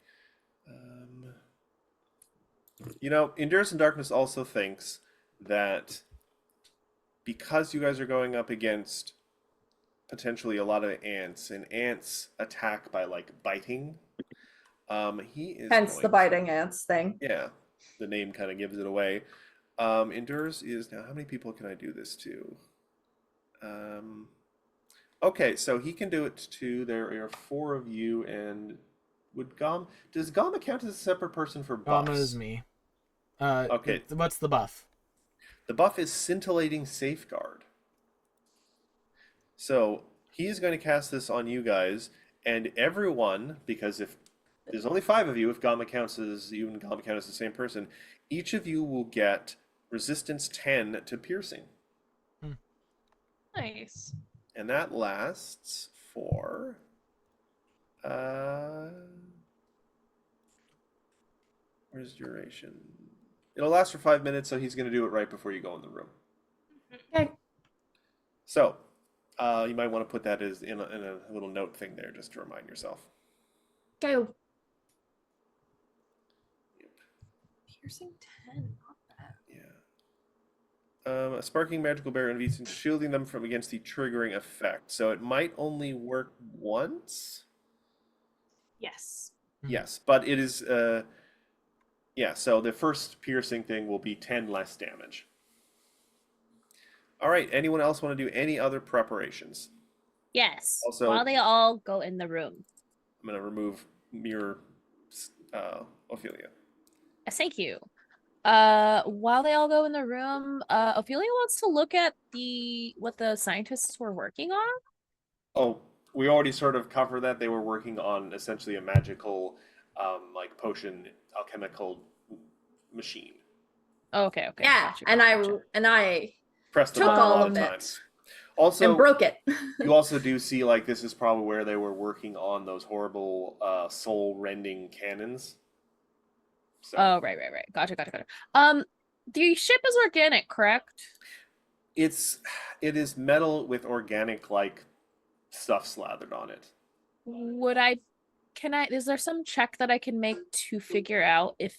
Endurance in Darkness also thinks that because you guys are going up against potentially a lot of ants, and ants attack by biting, he is hence the biting ants thing. Yeah, the name kind of gives it away. Endures is now, how many people can I do this to? Okay, so he can do it to, there are 4 of you, and does Gama count as a separate person for buffs? Gama is me. Okay. What's the buff? The buff is Scintillating Safeguard. So he is going to cast this on you guys, and everyone, because if there's only 5 of you, if Gama counts as you and Gama count as the same person, each of you will get resistance 10 to piercing. Nice. And that lasts for where's duration? It'll last for 5 minutes, so he's going to do it right before you go in the room. Okay. So you might want to put that as in a little note thing there, just to remind yourself. Go. Piercing 10. Not bad. Yeah. A sparking magical barrier and shielding them from against the triggering effect. So it might only work once. Yes. Yes, but it is. Yeah. So the first piercing thing will be 10 less damage. All right. Anyone else want to do any other preparations? Yes. Also, while they all go in the room. I'm going to remove Mirror Ophelia. Yes, thank you. While they all go in the room, Ophelia wants to look at what the scientists were working on. Oh, we already sort of covered that. They were working on essentially a magical, potion alchemical machine. Okay. Yeah, gotcha. and I pressed took all of it. Also, and broke it. You also do see this is probably where they were working on those horrible soul-rending cannons. So. Oh, right. Gotcha. The ship is organic, correct? It is metal with organic stuff slathered on it. Is there some check that I can make to figure out if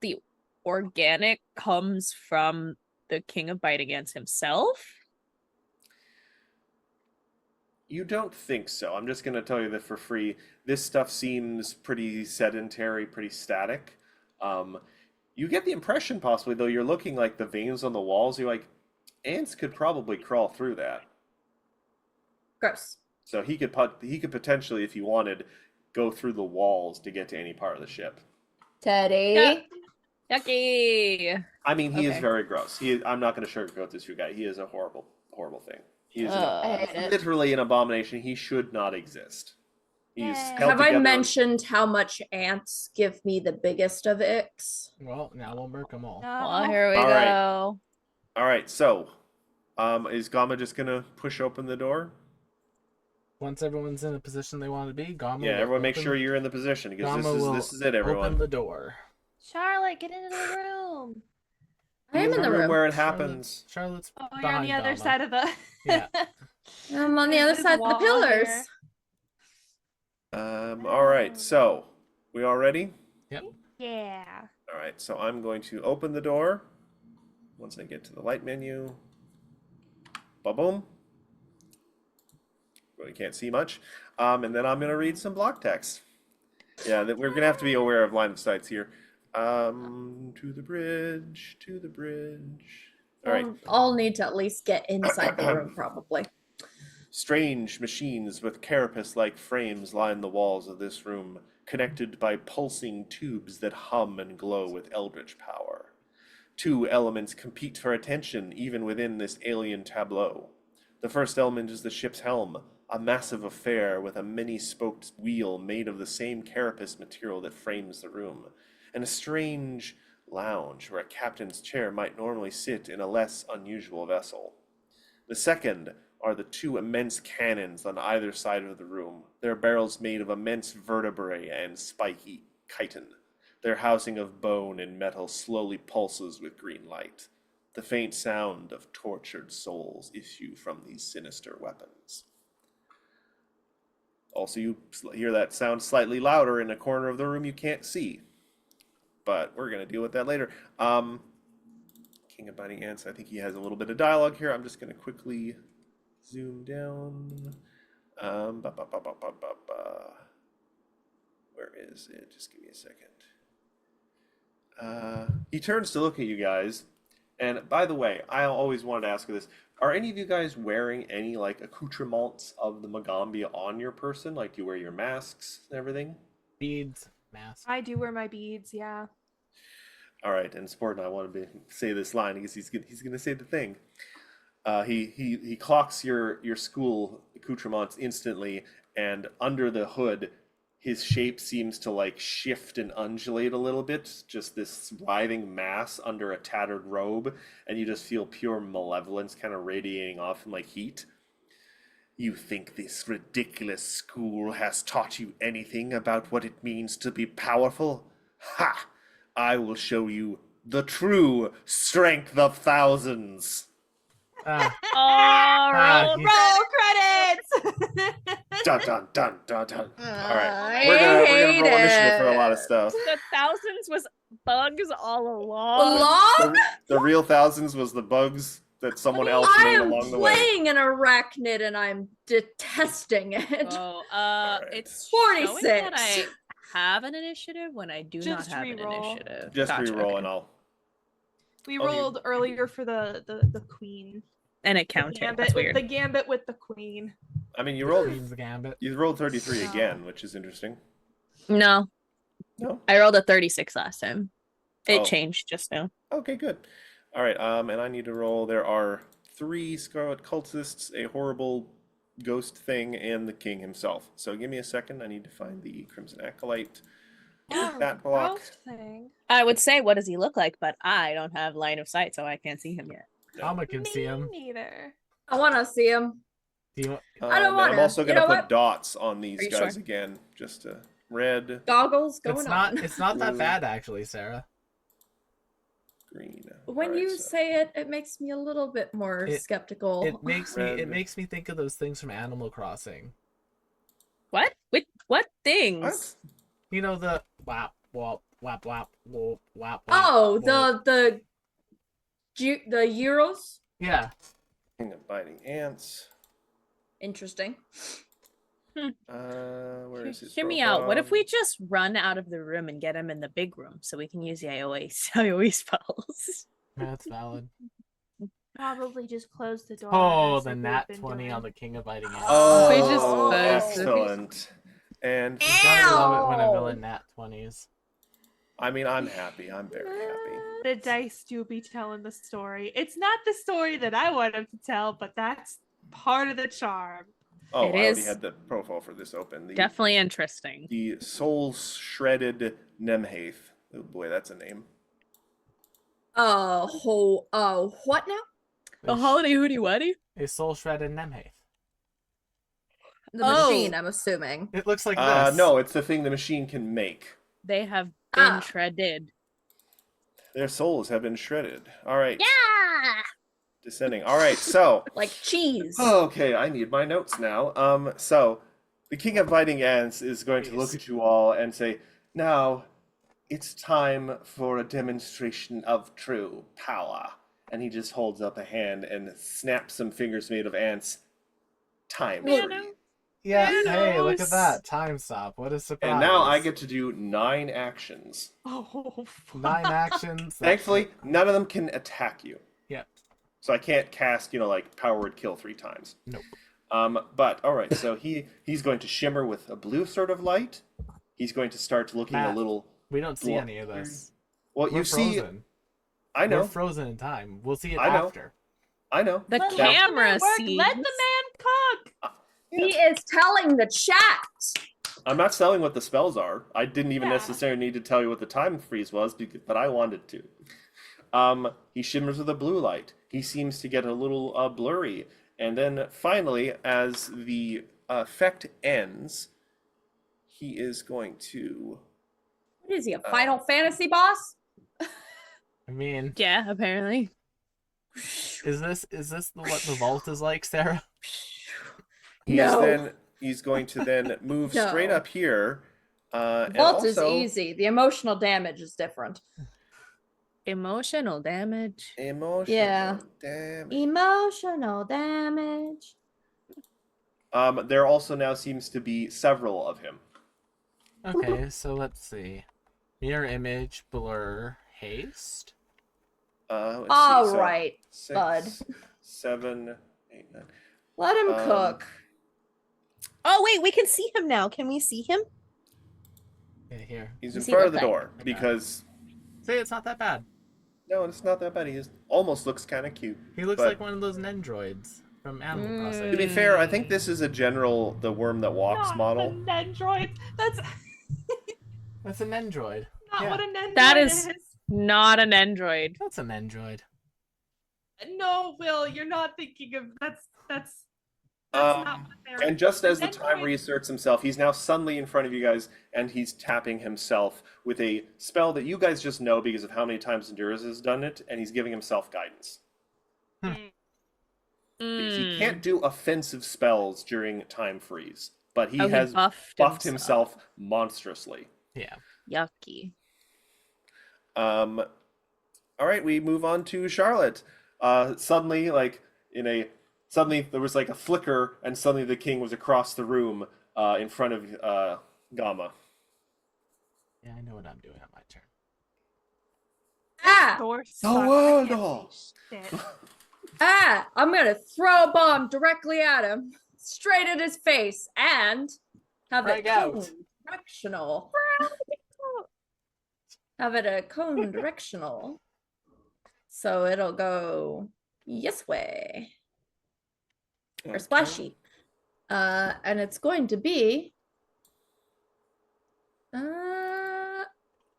the organic comes from the King of Biting Ants himself? You don't think so. I'm just going to tell you that for free. This stuff seems pretty sedentary, pretty static. You get the impression, possibly, though, you're looking the veins on the walls. You're ants could probably crawl through that. Gross. So he could potentially, if he wanted, go through the walls to get to any part of the ship. Teddy. Yucky. I mean, he is very gross. I'm not going to sugarcoat this guy. He is a horrible, horrible thing. He is literally an abomination. He should not exist. Have I mentioned how much ants give me the biggest of icks? Well, now we'll murk them all. Well, here we go. All right, so is Gama just going to push open the door? Once everyone's in the position they want to be, Gama will everyone make sure you're in the position, because this is it, everyone. Open the door. Charlotte, get into the room. I I am in the room where it happens. Charlotte's Oh, you're on the other side of the. Yeah. I'm on the other There's side of the wall pillars. here. All right, so we all ready? Yep. Yeah. All right, so I'm going to open the door once I get to the light menu. Ba-boom. Well, you can't see much. And then I'm going to read some block text. Yeah, that we're going to have to be aware of line of sights here. To the bridge, to the bridge. All right. I'll need to at least get inside the room, probably. Strange machines with carapace-like frames line the walls of this room, connected by pulsing tubes that hum and glow with eldritch power. Two elements compete for attention even within this alien tableau. The first element is the ship's helm, a massive affair with a many-spoked wheel made of the same carapace material that frames the room, and a strange lounge where a captain's chair might normally sit in a less unusual vessel. The second are the two immense cannons on either side of the room, their barrels made of immense vertebrae and spiky chitin. Their housing of bone and metal slowly pulses with green light. The faint sound of tortured souls issue from these sinister weapons. Also, you hear that sound slightly louder in a corner of the room you can't see. But we're going to deal with that later. King of Biting Ants, I think he has a little bit of dialogue here. I'm just going to quickly zoom down. Where is it? Just give me a second. He turns to look at you guys. And by the way, I always wanted to ask you this. Are any of you guys wearing any like accoutrements of the Magambia on your person? Like, do you wear your masks and everything? Beads, mask. I do wear my beads, yeah. All right, and Sport and I wanted to say this line because he's going to say the thing. He clocks your school accoutrements instantly, and under the hood, his shape seems to like shift and undulate a little bit, just this writhing mass under a tattered robe, and you just feel pure malevolence kind of radiating off him like heat. You think this ridiculous school has taught you anything about what it means to be powerful? Ha! I will show you the true strength of thousands. Roll credits. Dun dun dun dun dun. All right, we're gonna roll initiative for a lot of stuff. The thousands was bugs all along. The real thousands was the bugs that someone else made along the way. I am playing an arachnid and I'm detesting it. Oh, right. It's 46. showing that I have an initiative when I do Just not have re-roll. an initiative. Just Gotcha, re-roll okay. and all. We Oh, you- rolled earlier for the queen. And it The counted. gambit, That's weird. the gambit with the queen. I mean, you rolled Queen's Gambit. 33 again, which is interesting. No, No. I rolled a 36 last time. It Oh. changed just now. Okay, good. All right, and I need to roll. There are 3 Scarlet Cultists, a horrible ghost thing, and the king himself. So give me a second. I need to find the Crimson Acolyte. That block. Ghost thing. I would say, what does he look like? But I don't have line of sight, so I can't see him yet. Alma can see him. Me neither. I want to see him. Do you, I don't And wanna. I'm also You going to know put what? dots on these Are you guys sure? again. Just red, Goggles going it's on. not that Blue. bad actually, Sarah. green. When All right, you so- say it, it makes me a little bit more skeptical. It makes me Red. it makes me think of those things from Animal Crossing. What? What things? What? You know the wap wap wap wap wap wap. Oh, wap. the Euros. Yeah. King of Biting Ants. Interesting. Where is his Hear me out. What if profile? we just run out of the room and get him in the big room so we can use the AoE spells? That's valid. Probably just close the door. Oh, as the like we've nat been 20 doing. on the King of Biting Ants. Oh, We just- excellent. And You gotta love it when a Ow! villain nat 20s. I mean, I'm happy. I'm very happy. The dice do be telling the story. It's not the story that I want them to tell, but that's part of the charm. Oh, It I already is. had the profile for this open. Definitely interesting. The Soul Shredded Nemhaith. Oh boy, that's a name. What now? The holiday hootie waddy? A soul shredded Nemhaith. The Oh. machine, I'm assuming. It looks like this. No, it's the thing the machine can make. They have been Ah. shredded. Their souls have been shredded. All right. Yeah. Descending. All right, so. Like cheese. Okay, I need my notes now. So the King of Biting Ants is going to look at you all and say, "Now, it's time for a demonstration of true power." And he just holds up a hand and snaps some fingers made of ants. Time free. Yeah, hey, look at that. Time stop. What a surprise. And now I get to do 9 actions. Oh, fuck. 9 actions. Thankfully, none of them can attack you. Yep. So I can't cast, like Power Word Kill 3 times. Nope. But, alright, so he's going to shimmer with a blue sort of light. He's going to start looking Matt, a little... We don't see any of this. Well, We're see... frozen. I know. We're frozen in time. We'll see it I know. after. I know. The Let camera the man work, sees. Let the man cook. He is telling the chat. I'm not telling what the spells are. I didn't even Yeah. necessarily need to tell you what the time freeze was, but I wanted to. He shimmers with a blue light. He seems to get a little blurry. And then finally, as the effect ends, he is going to... What is he, a Final Fantasy boss? I mean, Yeah, apparently. is this what the vault is like, Sarah? No. He's going to then move No. straight up here. And Vault is also easy. The emotional damage is different. Emotional damage. Emotional Yeah. damage. Emotional damage. There also now seems to be several of him. Okay, so let's see. Mirror image, blur, haste. Let's All see, so right, 6, bud. 7, 8, 9. Let him cook. Oh wait, we can see him now. Can we see him? Okay, here. He's in See front what of the thing? door because See, it's not that bad. no, it's not that bad. He almost looks kind of cute. He looks But- like one of those Nendroids from Animal Crossing. To be fair, I think this is a general the worm that walks Not model. an android. That's That's an Nendroid. not Yeah. what an android That is- Not an android. That's an Nendroid. No, Will, you're not thinking of that's Um, not what they're. And just as the Android- time reasserts himself, he's now suddenly in front of you guys, and he's tapping himself with a spell that you guys just know because of how many times Endurus has done it, and he's giving himself guidance. Because he can't do offensive spells during time freeze, but he has buffed himself monstrously. Yeah. Yucky. All right, we move on to Charlotte. Suddenly there was like a flicker, and suddenly the king was across the room, in front of Gamma. Yeah, I know what I'm doing on my turn. Ah! Door The sucks. I world can't off. see shit. Ah! I'm gonna throw a bomb directly at him, straight at his face, and have it Frag out. cone directional. Have it a cone directional. So it'll go yes way. Or splashy. And it's going to be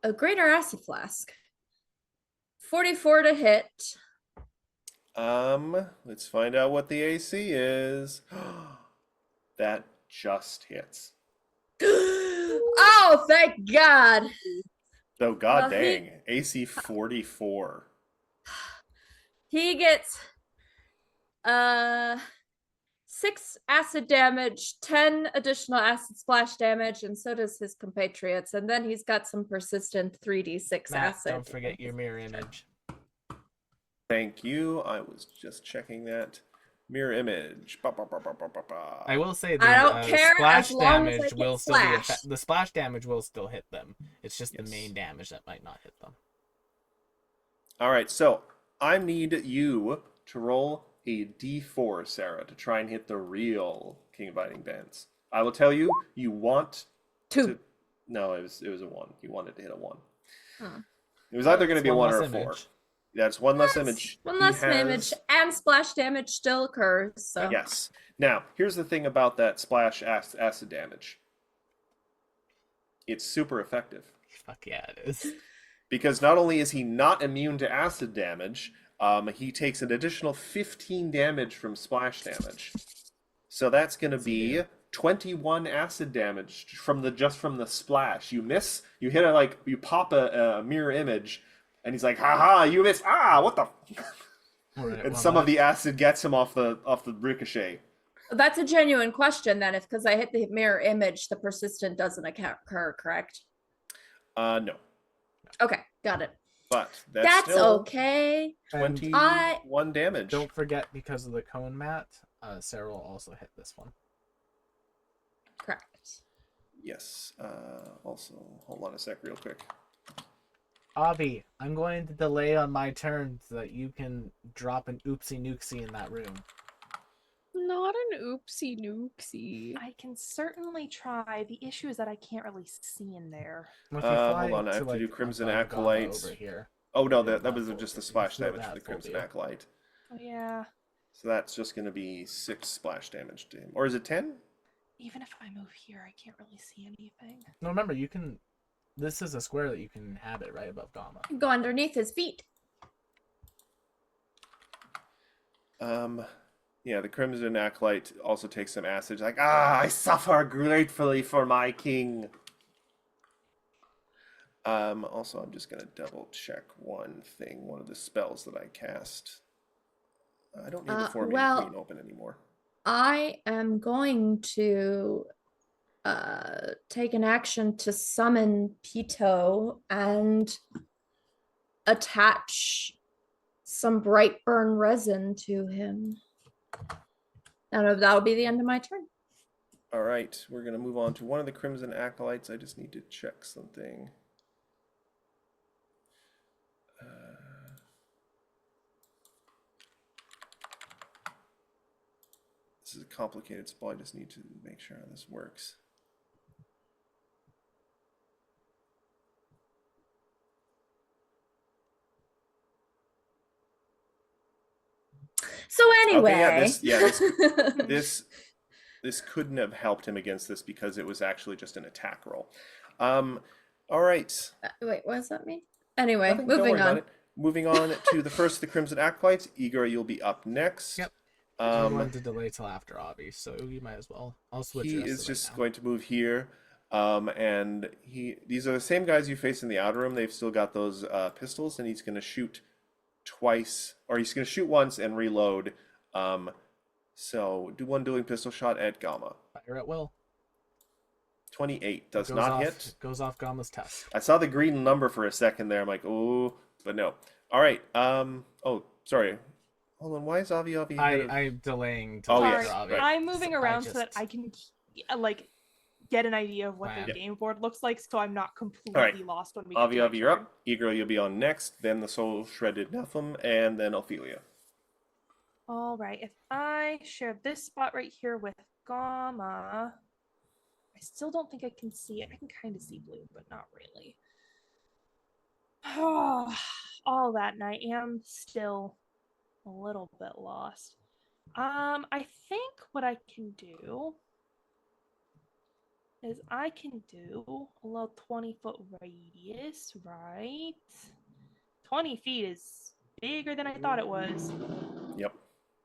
a greater acid flask. 44 to hit. Let's find out what the AC is. That just hits. Oh, thank God. Oh, god Well, he- dang. AC 44. He gets 6 acid damage, 10 additional acid splash damage, and so does his compatriots. And then he's got some persistent 3d6 Matt, acid. don't forget your mirror image. Thank you. I was just checking that. Mirror image. Ba, ba, ba, ba, ba, ba, ba. I will say I don't care splash as long as I damage get will still be splash. the splash damage will still hit them. It's just the Yes. main damage that might not hit them. All right, so I need you to roll a d4, Sarah, to try and hit the real King of Biting Bands. I will tell you, you want 2. to... No, it was a 1. You wanted to hit a 1. Hmm. It was either going to It's be a one 1 or a less 4. image. That's one less image. One He less has- damage, and splash damage still occurs. So Yes. Now, here's the thing about that splash acid damage. It's super effective. Fuck yeah, it is. Because not only is he not immune to acid damage, he takes an additional 15 damage from splash damage. So that's going to be 21 acid damage from the splash. You miss, you hit you pop a mirror image, And he's like, "Ha, you missed! What the?" Right, and some of the acid gets him off the ricochet. That's a genuine question then, if because I hit the mirror image, the persistent doesn't occur, correct? No. Okay, got it. But that's still okay. 21 damage. Don't forget, because of the cone mat, Sarah will also hit this one. Correct. Yes. Also, hold on a sec real quick. Avi, I'm going to delay on my turn so that you can drop an oopsie nooksy in that room. Not an oopsie nooksy. I can certainly try. The issue is that I can't really see in there. Hold on, I have to do Crimson Acolyte. Over here. Oh no, that was just the splash damage for the Crimson Acolyte. Oh yeah. So that's just going to be 6 splash damage to him. Or is it 10? Even if I move here, I can't really see anything. No, remember, you can... This is a square that you can inhabit right above Gamma. Go underneath his feet. Yeah, the Crimson Acolyte also takes some acid. Like, I suffer gratefully for my king. Also, I'm just going to double check one thing. One of the spells that I cast. I don't need the Four-Maned Queen open anymore. I am going to take an action to summon Pito and attach some Brightburn resin to him. And that'll be the end of my turn. All right, we're going to move on to one of the Crimson Acolytes. I just need to check something. This is a complicated spell. I just need to make sure how this works. So anyway, okay, this couldn't have helped him against this because it was actually just an attack roll. All right. Wait, what does that mean? Anyway, moving on. Moving on to the first of the Crimson Acolytes. Igor, you'll be up next. Yep. I wanted to delay till after Avi, so you might as well. I'll switch. He is just going to move here, and these are the same guys you face in the outer room. They've still got those pistols, and he's going to shoot twice, or he's going to shoot once and reload. So do one dueling pistol shot at Gamma. Fire at will. 28 does not hit. Goes off Gamma's test. I saw the green number for a second there. I'm like, oh, but no. All right. Oh, sorry. Hold on. Why is Avi? I'm delaying. Yes. Right. I'm moving around so that I can get an idea of what the game board looks like, so I'm not completely lost when we get to Avi, you're up. Igor, you'll be on next. Then the Soul Shredded Nephilim, and then Ophelia. All right. If I share this spot right here with Gamma, I still don't think I can see it. I can kind of see blue, but not really. All that, and I am still a little bit lost. I think what I can do is I can do a little 20-foot radius, right? 20 feet is bigger than I thought it was. Yep.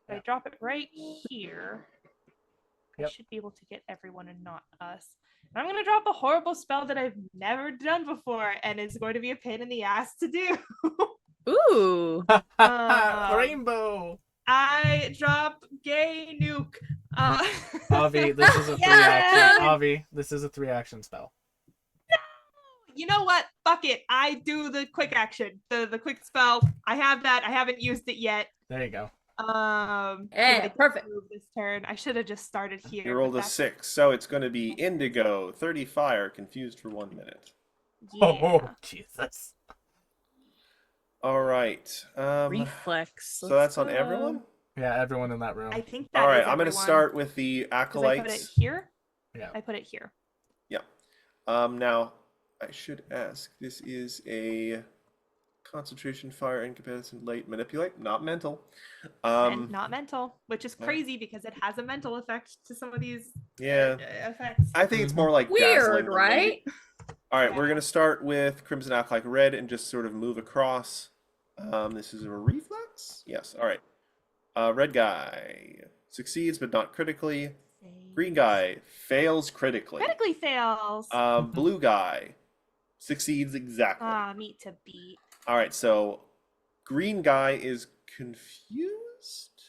If I drop it right here, yep. I should be able to get everyone and not us. And I'm going to drop a horrible spell that I've never done before, and it's going to be a pain in the ass to do. Ooh. Rainbow. I drop Gay Nuke. Avi, this is a 3-action. Avi, this is a 3-action spell. No! You know what? Fuck it. I do the quick action. The quick spell. I have that. I haven't used it yet. There you go. Hey, perfect. Move this turn. I should have just started here. You rolled a 6, so it's going to be Indigo, 30 fire, confused for 1 minute. Yeah. Oh, Jesus. All right. Reflex. So that's on everyone? Yeah, everyone in that room. I think that all right, is I'm going to start with the Acolytes. I put it here? Yeah. I put it here. Yeah. Now, I should ask, this is a concentration, fire, incapacity, light, manipulate, not mental. And not mental, which is crazy because it has a mental effect to some of these effects. I think it's more like weird, right? All right, we're going to start with Crimson Acolyte Red and just sort of move across. This is a reflex? Yes, all right. Red guy succeeds, but not critically. Green guy fails critically. Critically fails. Blue guy succeeds exactly. Meat to beat. All right, so green guy is confused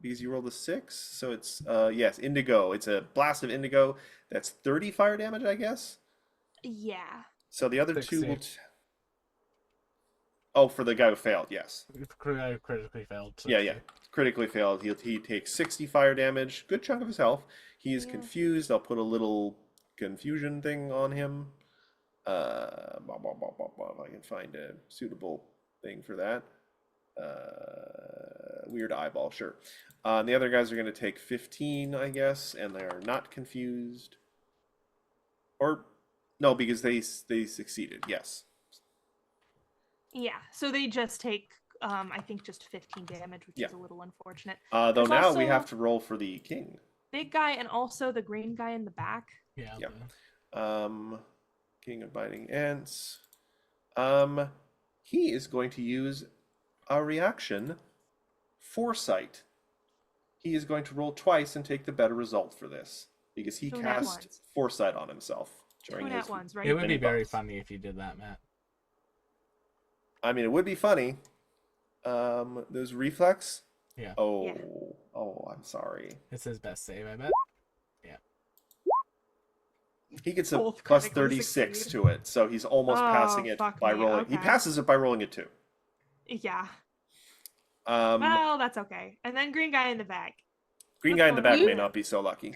because you rolled a 6. So it's yes, indigo. It's a blast of indigo. That's 30 fire damage, I guess. Yeah. So the other 60. two will. Oh, for the guy who failed, yes. Critically failed. Yeah. Critically failed. He takes 60 fire damage. Good chunk of his health. He is confused. I'll put a little confusion thing on him. If I can find a suitable thing for that. Weird eyeball, sure. The other guys are going to take 15, I guess, and they are not confused. Or, no, because they succeeded, yes. Yeah, so they just take, I think, just 15 damage, which is a little unfortunate. Though There's now also we have to roll for the king. big guy and also the green guy in the back. Yeah. King of Biting Ants. He is going to use a reaction, Foresight. He is going to roll twice and take the better result for this because he cast Foresight on himself during his. Right? It would be very funny if you did that, Matt. I mean, it would be funny. Those reflex. Yeah. Oh, I'm sorry. It's his best save, I bet. Yeah. He gets a plus 36 to it, so he's almost passing it by rolling. Okay. He passes it by rolling it too. Yeah. Well, that's okay. And then green guy in the back. Green guy in the back may not be so lucky.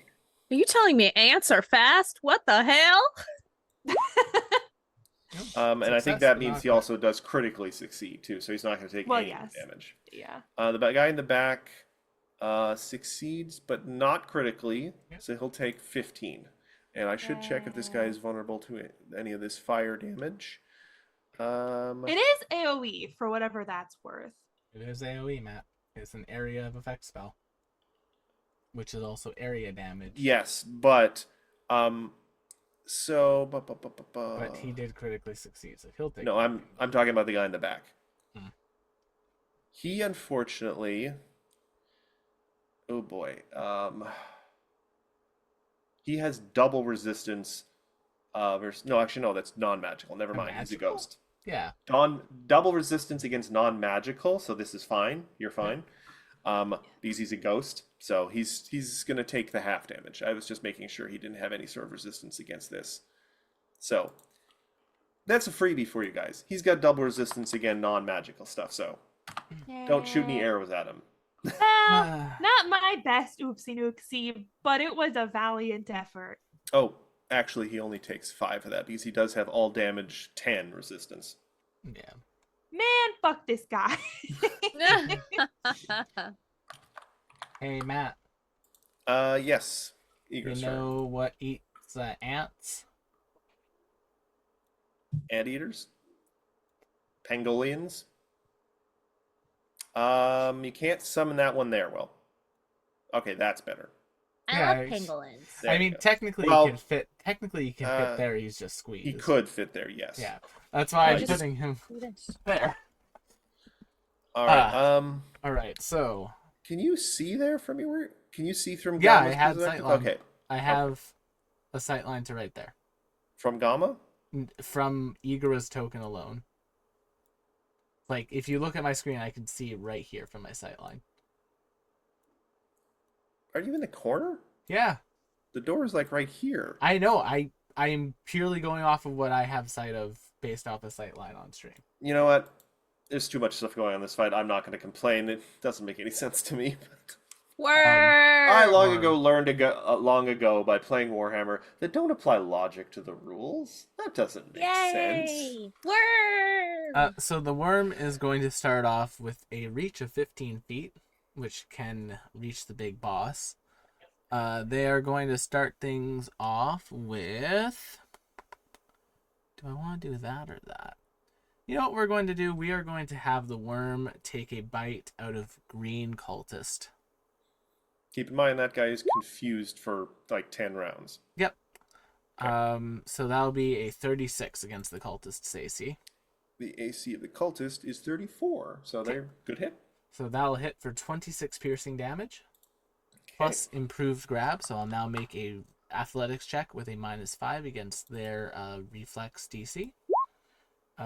Are you telling me ants are fast? What the hell? And I think that means he also does critically succeed too, so he's not going to take any damage. Yeah. The guy in the back succeeds, but not critically, so he'll take 15. And I should check if this guy is vulnerable to any of this fire damage. It is AoE for whatever that's worth. It is AoE, Matt. It's an area of effect spell, which is also area damage. Yes, but so. But he did critically succeed, so he'll take. No, I'm talking about the guy in the back. He unfortunately. Oh boy. He has double resistance. No, actually, no, that's non-magical. Never mind. He's a ghost. Yeah. Double resistance against non-magical, so this is fine. You're fine. Because he's a ghost, so he's gonna take the half damage. I was just making sure he didn't have any sort of resistance against this. So that's a freebie for you guys. He's got double resistance against non-magical stuff, so don't shoot any arrows at him. Well, not my best oopsie noopsie, but it was a valiant effort. Oh, actually, he only takes 5 of that because he does have all damage 10 resistance. Yeah. Man, fuck this guy. Hey, Matt. Yes. You know what eats ants? Anteaters? Pangolians? You can't summon that one there, Will. Okay, that's better. I love pangolins. I mean, technically he can fit. Technically, he can fit there. He's just squeezed. He could fit there, yes. Yeah, that's why I'm putting him there. All right. All right. So. Can you see there from your? Can you see from? Yeah, Gamma's I have perspective? sightline. Okay. I have a sightline to right there. From Gamma? From Igara's token alone. Like, if you look at my screen, I can see right here from my sightline. Are you in the corner? Yeah. The door is like right here. I know. I am purely going off of what I have sight of based off the sightline on stream. You know what? There's too much stuff going on in this fight. I'm not going to complain. It doesn't make any sense to me. Word! I long ago by playing Warhammer that don't apply logic to the rules. That doesn't make sense. Worm! So the worm is going to start off with a reach of 15 feet, which can reach the big boss. They are going to start things off with... Do I want to do that or that? You know what we're going to do? We are going to have the worm take a bite out of green cultist. Keep in mind that guy is confused for like 10 rounds. Yep. Okay. So that'll be a 36 against the cultist's AC. The AC of the cultist is 34, so they're good hit. So that'll hit for 26 piercing damage, plus improved grab. So I'll now make a athletics check with a -5 against their reflex DC.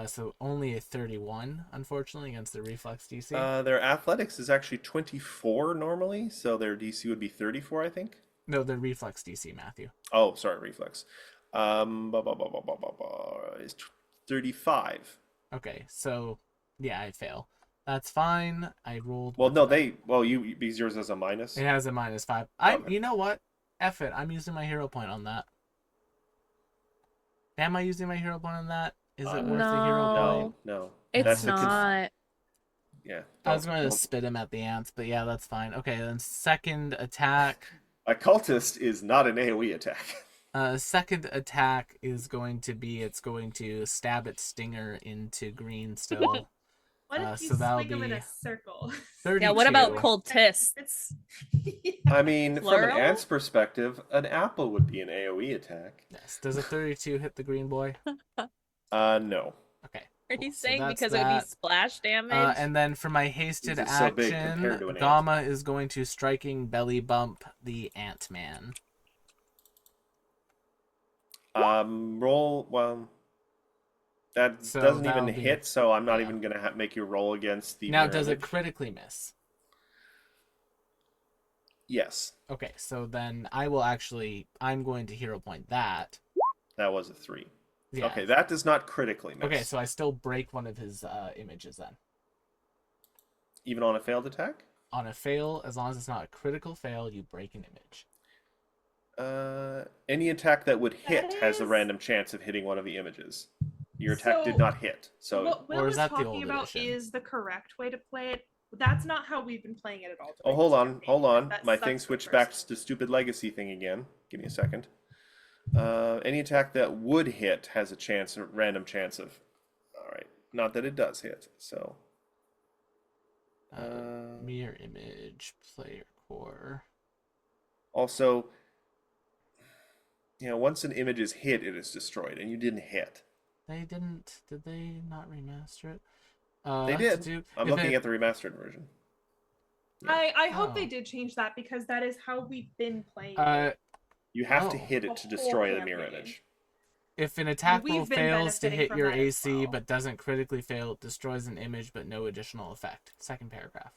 So only a 31, unfortunately, against the reflex DC. Their athletics is actually 24 normally, so their DC would be 34, I think. No, the reflex DC, Matthew. Oh, sorry, reflex. Is 35. Okay, so yeah, I fail. That's fine. I rolled. Well, no, you because yours has a minus. It has a -5. You know what? F it. I'm using my hero point on that. Am I using my hero point on that? Is it worth the hero point? No. It's not. Yeah. I was going to spit him at the ants, but yeah, that's fine. Okay, then second attack. Occultist is not an AoE attack. Second attack is going to be, it's going to stab its stinger into green still. What if you so that'll swing them in be a circle? 32. Yeah, what about cultists? I mean, from an ant's perspective, an apple would be an AoE attack. Yes. Does a 32 hit the green boy? No. Okay. Are you So saying that's because it would be splash damage? And then for my hasted Is it so big action, compared to an Gamma is going to striking belly bump the Ant-Man. Roll, well, that doesn't even hit, so I'm not even going to make you roll against the Now, mirror does it image. critically miss? Yes. Okay, so then I'm going to hero point that. That was a 3. Yeah. Okay, that does not critically miss. Okay, so I still break one of his images then. Even on a failed attack? On a fail, as long as it's not a critical fail, you break an image. Any attack that would hit has a random chance of hitting one of the images. Your attack did not hit, so. What Will or is is that the talking old about edition? is the correct way to play it. That's not how we've been playing it at all. Oh, hold on. That My sucks thing for switched first. back to the stupid legacy thing again. Give me a second. Any attack that would hit has a random chance of. All right, not that it does hit. So. Mirror image, player core. Also, once an image is hit, it is destroyed, and you didn't hit. They didn't. Did they not remaster it? They did. I'm looking at the remastered version. I hope they did change that because that is how we've been playing it. You have to hit it to destroy the mirror campaign. image. If an attack roll We've been fails to benefiting hit from your that as AC well. but doesn't critically fail, it destroys an image but no additional effect. Second paragraph.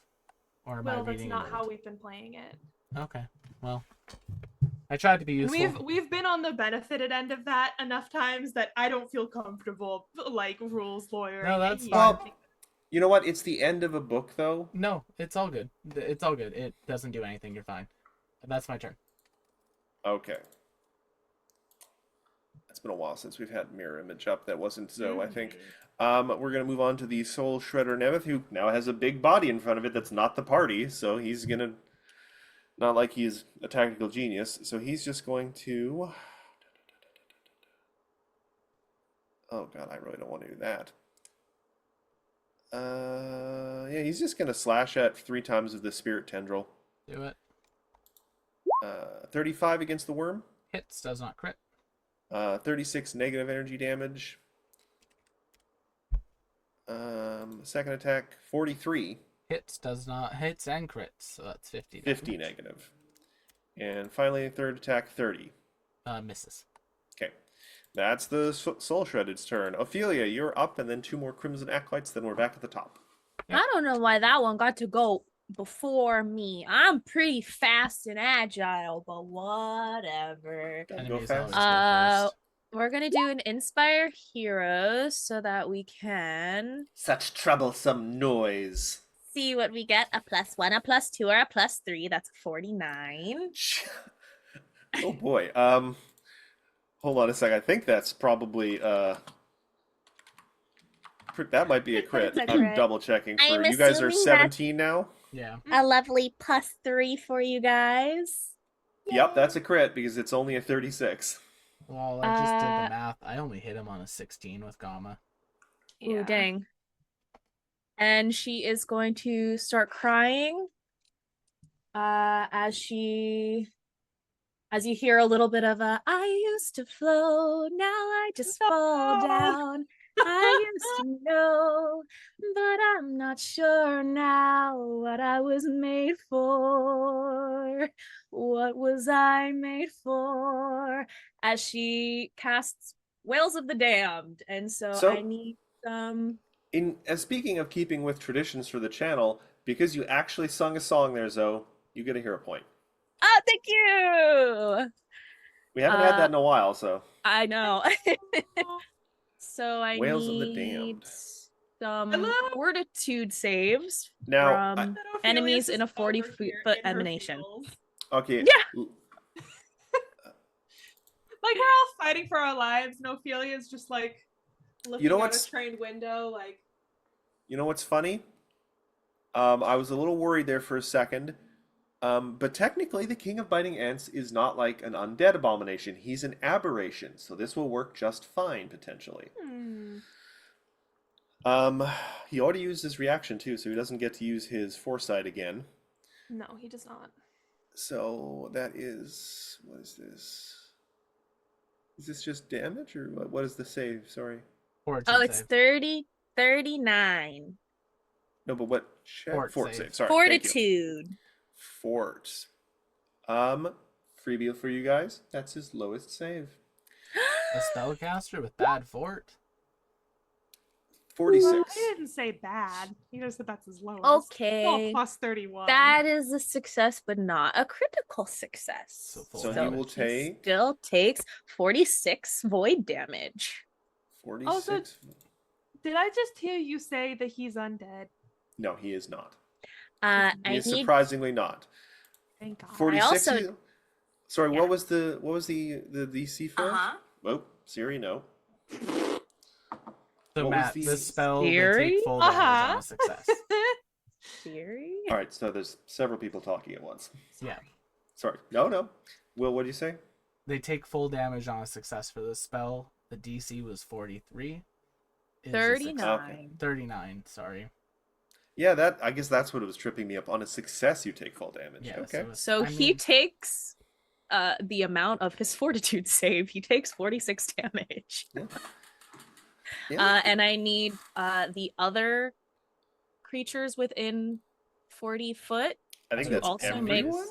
Or am I Well, that's reading not it? how we've been playing it. Okay. Well, I tried to be useful. We've been on the benefited end of that enough times that I don't feel comfortable like rules lawyer. No, that's Well, you know what? It's the end of a book, though. No, it's all good. It's all good. It doesn't do anything. You're fine. That's my turn. Okay. It's been a while since we've had mirror image up. That wasn't Zoe, I think. We're going to move on to the Soul Shredder Nemeth, who now has a big body in front of it that's not the party, so he's going to... Not like he's a tactical genius, so he's just going to... Oh god, I really don't want to do that. Yeah, he's just going to slash at 3 times of the Spirit Tendril. Do it. 35 against the worm. Hits, does not crit. 36 negative energy damage. Second attack, 43. Hits, does not. Hits and crits, so that's 50. 50 negative. And finally, third attack, 30. Misses. Okay. That's the Soul Shredded's turn. Ophelia, you're up, and then 2 more Crimson Acolytes, then we're back at the top. Yep. I don't know why that one got to go before me. I'm pretty fast and agile, but whatever. Enemies fast. always go first. We're gonna do an Inspire Heroes so that we can Such troublesome noise. see what we get. A +1, a +2, or a +3. That's 49. Oh boy. Hold on a sec. I think that's probably that might be a crit. It's a I'm crit. double checking. I'm You guys are assuming 17 now. Yeah. A lovely +3 for you guys. Yep, that's a crit because it's only a 36. Well, I just did the math. I only hit him on a 16 with Gamma. Ooh, dang. And she is going to start crying as you hear a little bit of a I used to float, now I just fall down. I used to know, but I'm not sure now what I was made for. What was I made for? As she casts Wails of the Damned. And so I need Speaking of keeping with traditions for the channel, because you actually sung a song there, Zoe, you get a hero point. Oh, thank you. We haven't had that in a while, so. I know. So I Whales of the need Damned. some fortitude saves now, from enemies in a 40-foot emanation. Okay. Yeah. Like we're all fighting for our lives, and Ophelia's just like looking out a train window, like. You know what's funny? I was a little worried there for a second. But technically, the King of Biting Ants is not like an undead abomination. He's an aberration, so this will work just fine, potentially. He already used his reaction, too, so he doesn't get to use his foresight again. No, he does not. So that is... What is this? Is this just damage, or what is the save? Sorry. Oh, it's 39. No, but what? Fort save. Sorry. Fortitude. Fort. Freebie for you guys. That's his lowest save. A spellcaster with bad fort. 46. Well, he didn't say bad. He just said that's his lowest. Okay. Well, plus 31. That is a success, but not a critical success. So he will take. Still takes 46 void damage. 46. Also, did I just hear you say that he's undead? No, he is not. He is surprisingly not. Thank God. 46. Sorry, yeah. What was the DC for? Oh, Siri, no. So Matt, this spell will take full damage on a success. Siri? All right, so there's several people talking at once. Yeah. Sorry. No. Will, what do you say? They take full damage on a success for this spell. The DC was 43. 39. 39, sorry. Yeah, I guess that's what it was tripping me up. On a success, you take full damage. Yeah, okay. So he takes the amount of his fortitude save. He takes 46 damage. Yeah. And I need the other creatures within 40 foot. I think that's also everyone.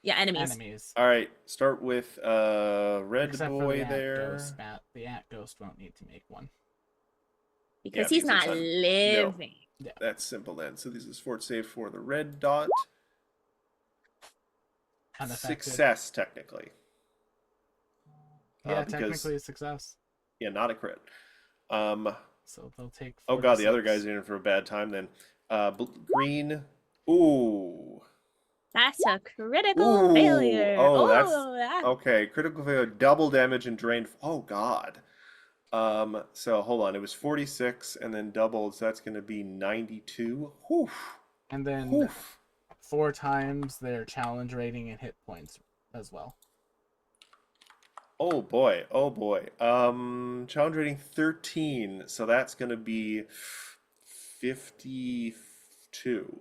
Yeah, enemies. All right, start with Red Except Boy for the there. Ghost, Matt. The Ant Ghost won't need to make one. Because he's not living. No. Yeah. That's simple then. So this is fort save for the red dot. Success, technically. Yeah, technically a success. Yeah, not a crit. So they'll take 46. Oh god, the other guy's in for a bad time then. Green. Ooh. That's a critical failure. Oh, that's okay. Critical failure, double damage and drain. Oh god. So hold on. It was 46 and then doubled, so that's going to be 92. Whew. And then 4 times their challenge rating and hit points as well. Oh boy. Challenge rating 13, so that's going to be 52.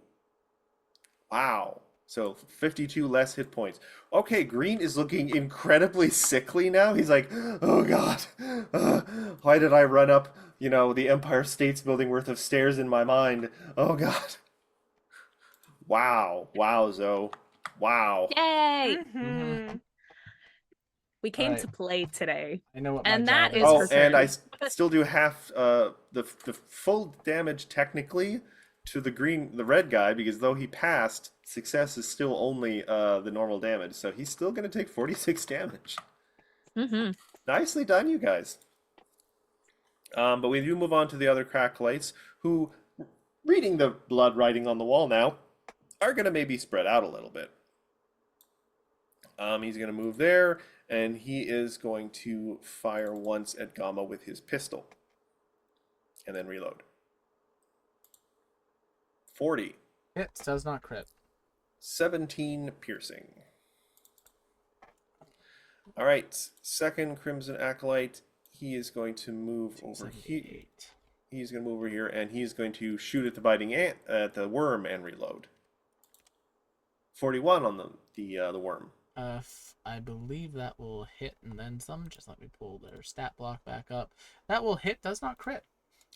Wow. So 52 less hit points. Okay, Green is looking incredibly sickly now. He's like, oh god, why did I run up, the Empire State's Building worth of stairs in my mind? Oh god. Wow, Zoe. Wow. Yay! Mm-hmm. We came to play today. I know what and my that job is. Oh, and I still do half the full damage technically to the red guy, because though he passed, success is still only the normal damage, so he's still going to take 46 damage. Mm-hmm. Nicely done, you guys. But we do move on to the other Cracklights, who, reading the blood writing on the wall now, are going to maybe spread out a little bit. He's going to move there, and he is going to fire once at Gamma with his pistol, and then reload. 40. Hits, does not crit. 17 piercing. All right, second Crimson Acolyte. He is going to move over here. He's going to move over here, and he's going to shoot at the biting ant, at the worm, and reload. 41 on the worm. I believe that will hit and then some. Just let me pull their stat block back up. That will hit, does not crit.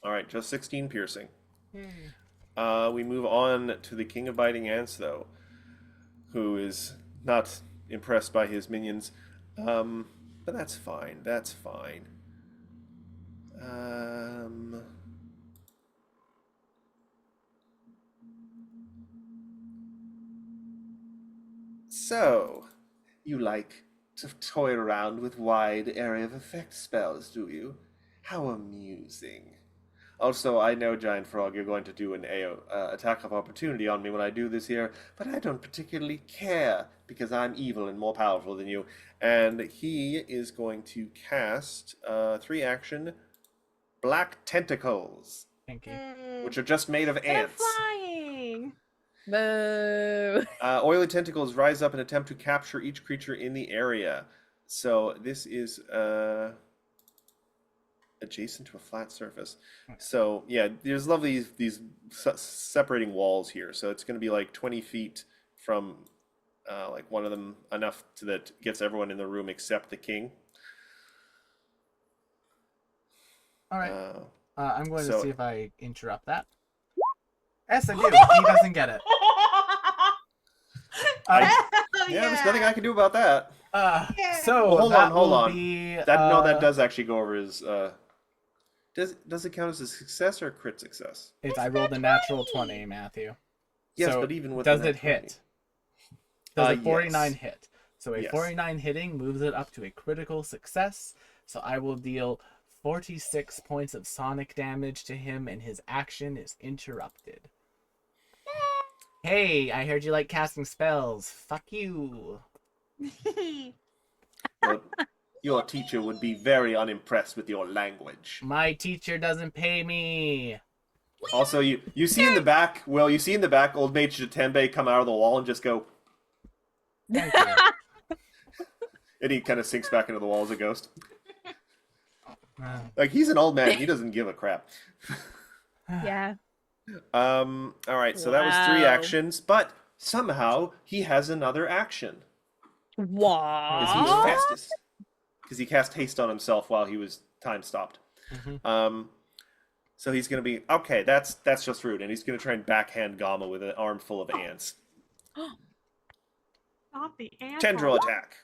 All right, just 16 piercing. Yay. We move on to the King of Biting Ants, though, who is not impressed by his minions. But that's fine. So, you like to toy around with wide area of effect spells, do you? How amusing. Also, I know, Giant Frog, you're going to do an attack of opportunity on me when I do this here, but I don't particularly care, because I'm evil and more powerful than you. And he is going to cast 3-action Black Tentacles, Thank you. which are just made of They're ants. flying. Boo. Oily tentacles rise up and attempt to capture each creature in the area. So this is adjacent to a flat surface. So yeah, there's lovely these separating walls here. So it's going to be like 20 feet from like one of them, enough to that gets everyone in the room except the king. All right. I'm going to see if I interrupt that. Yes, I do. He doesn't get it. There's nothing I can do about that. So well, hold on. Be, that does actually go over his. Does it count as a success or a crit success? I rolled a natural 20, Matthew. Yes, so but even with does it hit? Does a 49 yes. hit? So a 49 hitting moves it up to a critical success. So I will deal 46 points of sonic damage to him, and his action is interrupted. Hey, I heard you like casting spells. Fuck you. Your teacher would be very unimpressed with your language. My teacher doesn't pay me. Also, you see in the back, Old Mage Jatembe come out of the wall and just go. Thank you. And he kind of sinks back into the wall as a ghost. Wow. Like, he's an old man. He doesn't give a crap. Yeah. All right, so that was 3 actions, but somehow he has another action. What? Because he's fastest. Because he cast haste on himself while he was time stopped. So he's going to be, okay, that's just rude. And he's going to try and backhand Gamma with an arm full of ants. Not the ant. Tendril attack.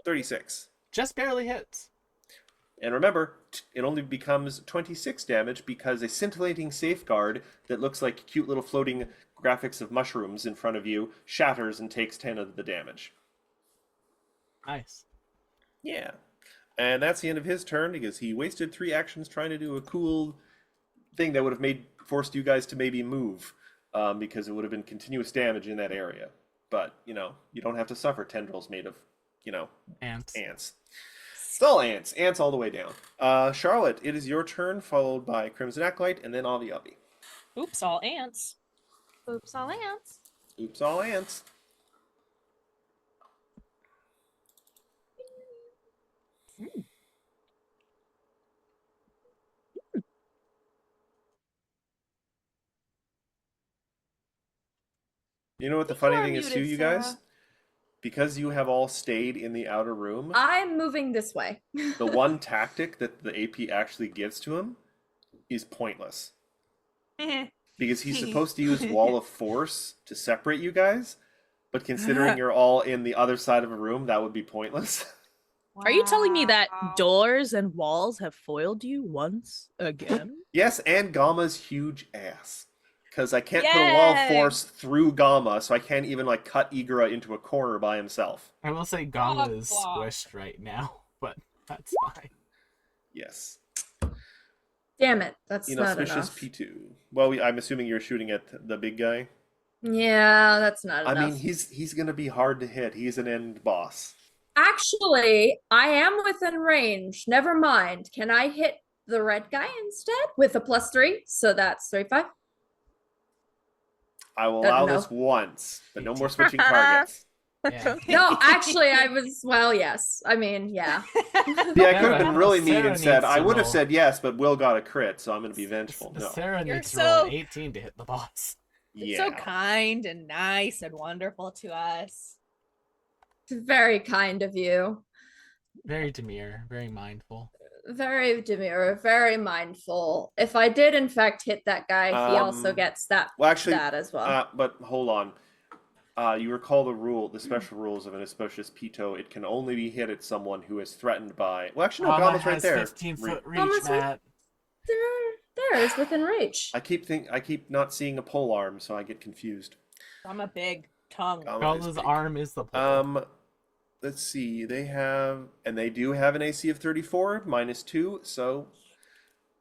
36. Just barely hits. And remember, it only becomes 26 damage because a scintillating safeguard that looks like cute little floating graphics of mushrooms in front of you shatters and takes 10 of the damage. Nice. Yeah. And that's the end of his turn because he wasted 3 actions trying to do a cool thing that would have forced you guys to maybe move because it would have been continuous damage in that area. But, you don't have to suffer tendrils made of, ants. It's all ants. Ants all the way down. Charlotte, it is your turn, followed by Crimson Acolyte, and then Avi Avi. Oops, all ants. Oops, all ants. Oops, all ants. You know what the funny thing is too, you guys? Because you have all stayed in the outer room, I'm moving this way. the one tactic that the AP actually gives to him is pointless. Because he's supposed to use Wall of Force to separate you guys, but considering you're all in the other side of a room, that would be pointless. Are you telling me that doors and walls have foiled you once again? Yes, and Gamma's huge ass. Because I can't put a Wall of Force through Gamma, so I can't even cut Igora into a corner by himself. I will say Gamma is squished right now, but that's fine. Yes. Damn it, that's not Inauspicious enough. P2. Well, I'm assuming you're shooting at the big guy. Yeah, that's not enough. I mean, he's gonna be hard to hit. He's an end boss. Actually, I am within range. Never mind. Can I hit the red guy instead with a +3? So that's 35. I will allow this once, but no more switching targets. Yeah. No, actually, yes. I mean, yeah. Yeah, I could have been really mean Sarah and said, needs to I would have roll. said yes, but Will got a crit, so I'm going to be vengeful. No. Sarah You're needs to roll so- an 18 to hit the boss. Yeah. So kind and nice and wonderful to us. It's very kind of you. Very demure, very mindful. Very demure, very mindful. If I did in fact hit that guy, he also gets that Well, actually, that as well. but hold on. You recall the special rules of an Auspicious Pito. It can only be hit at someone who is threatened by. Well, actually, no, Gamma Gamma's right has there. 15-foot reach, Gamma's right- Matt. there is within reach. I keep not seeing a pole arm, so I get confused. I'm a big tongue. Gama's arm is the pole. Let's see. They do have an AC of 34, -2, so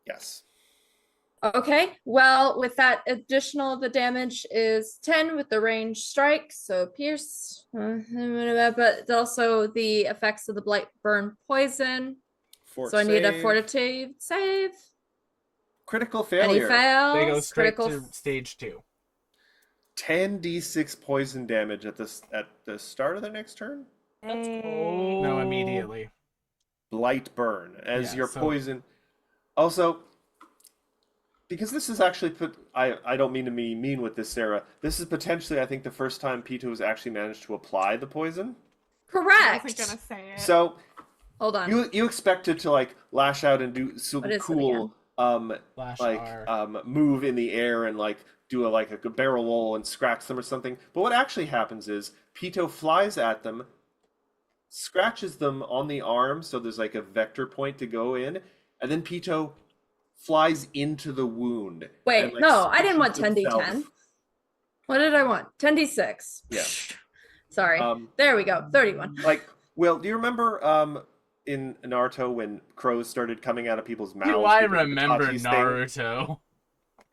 yes. Okay, well, with that additional, the damage is 10 with the range strike, so pierce, but also the effects of the blight, burn, poison. So I need a fortitude save. Critical And failure. he fails. They go straight Critical to stage 2. 10d6 poison damage at the start of the next turn. Let's go. No, immediately. Blight burn as your so- poison. Also, because this is actually I don't mean to be mean with this, Sarah. This is potentially, I think, the first time Pito has actually managed to apply the poison. I Correct. wasn't gonna say it. So Hold on. you expect it to like lash out and do some What is it cool Flash like R. move in the air and like do a barrel roll and scratch them or something. But what actually happens is Pito flies at them, scratches them on the arm, so there's like a vector point to go in, and then Pito flies into the wound. Wait, and, like, no, I didn't want squishes 10d10. himself. What did I want? 10d6. Yeah. Sorry. There we go. 31. Like, Will, do you remember in Naruto when crows started coming out of people's mouths? Do I because of the remember Itachi's thing? Naruto?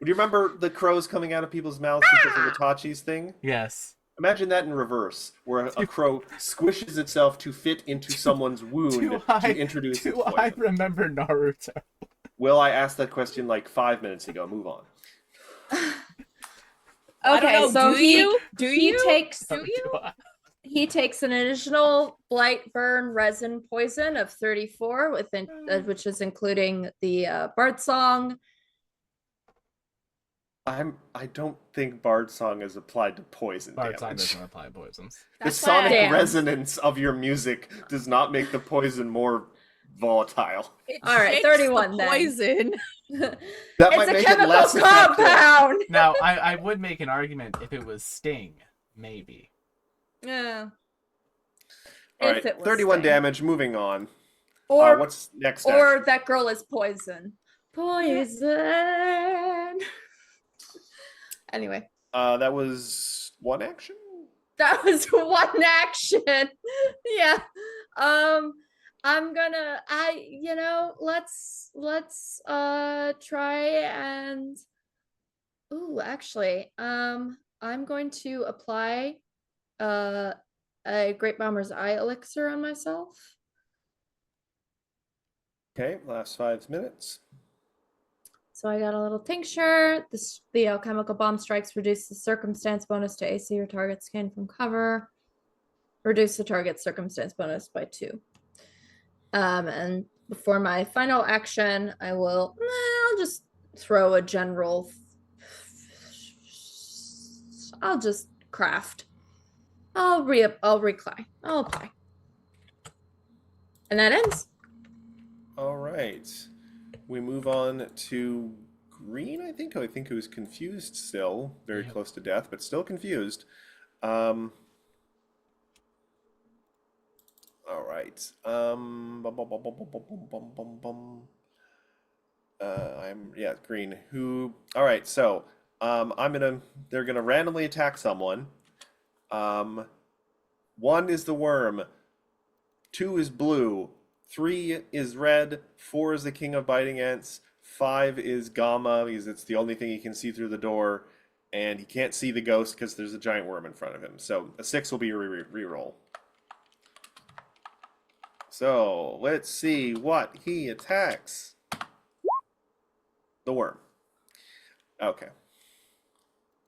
Do you remember the crows coming out of people's mouths because of Itachi's thing? Yes. Imagine that in reverse, where a crow squishes itself to fit into someo's wound to introduce its Do I poison. remember Naruto? Will, I asked that question like 5 minutes ago. Move on. I don't Okay, know, so do he you? Do he you? takes Do you? he takes an additional blight, burn, resin, poison of 34 within which is including the bird song. I don't think Bard Song is applied to poison Bard Song damage. doesn't apply poisons. The That's why I- sonic Damn. resonance of your music does not make the poison more volatile. It All right, shakes 31 the then. poison. That It's might a make it chemical less effective. compound. Now, I would make an argument if it was Sting, maybe. Yeah. All If right, it was 31 Sting. damage. Moving on. Or What's next? or action? that girl is poison. Poison. Anyway, That was one action. that was one action. Yeah. I'm gonna let's try and actually I'm going to apply a Great Bomber's Eye elixir on myself. Okay, last 5 minutes. So I got a little tincture. The alchemical bomb strikes reduce the circumstance bonus to AC or target scan from cover. Reduce the target circumstance bonus by 2. And before my final action, I'll just throw a general. I'll just craft. I'll apply. And that ends. All right. We move on to Green, I think. I think he was confused still. Very close to death, but still confused. All right. Green. All right, so they're gonna randomly attack someone. 1 is the worm, 2 is blue, 3 is red, 4 is the king of biting ants, 5 is Gamma because it's the only thing he can see through the door, and he can't see the ghost because there's a giant worm in front of him. So a 6 will be a reroll. So let's see what he attacks. The worm. Okay.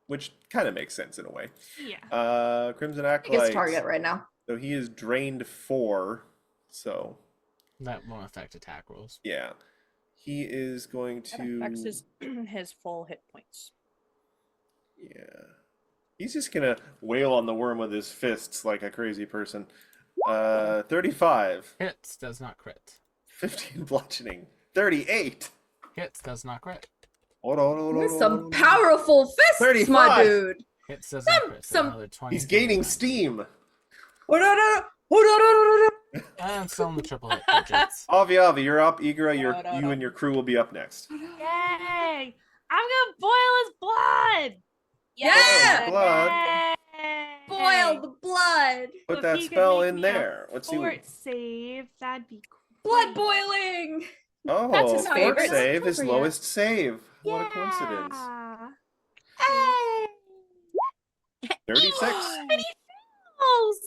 Which kind of makes sense in a way. Yeah. Crimson Biggest Acolyte. target right now. So he is drained 4. So That won't affect attack rolls. yeah. He is going That to affects his full hit points. yeah. He's just gonna wail on the worm with his fists like a crazy person. 35. Hits, does not crit. 15 bludgeoning. 38. Hits, does not crit. Hold on. There's some powerful fists, 35. my dude. Hits, does not crit. So some- another 20. He's gaining steam. Hold on. I'm still in the triple hit digits. Avi, you're up. Igra, you and your crew will be up next. Yay! I'm gonna boil his blood. Yeah! Blood. Yay! Boil the blood. Put If that he could spell make in me a there. Let's see. Fort save. That'd be Blood great. boiling. Oh, That's his fort favorite. save is Appropriate. lowest save. What a coincidence. Yeah. Hey. 36. And he fails.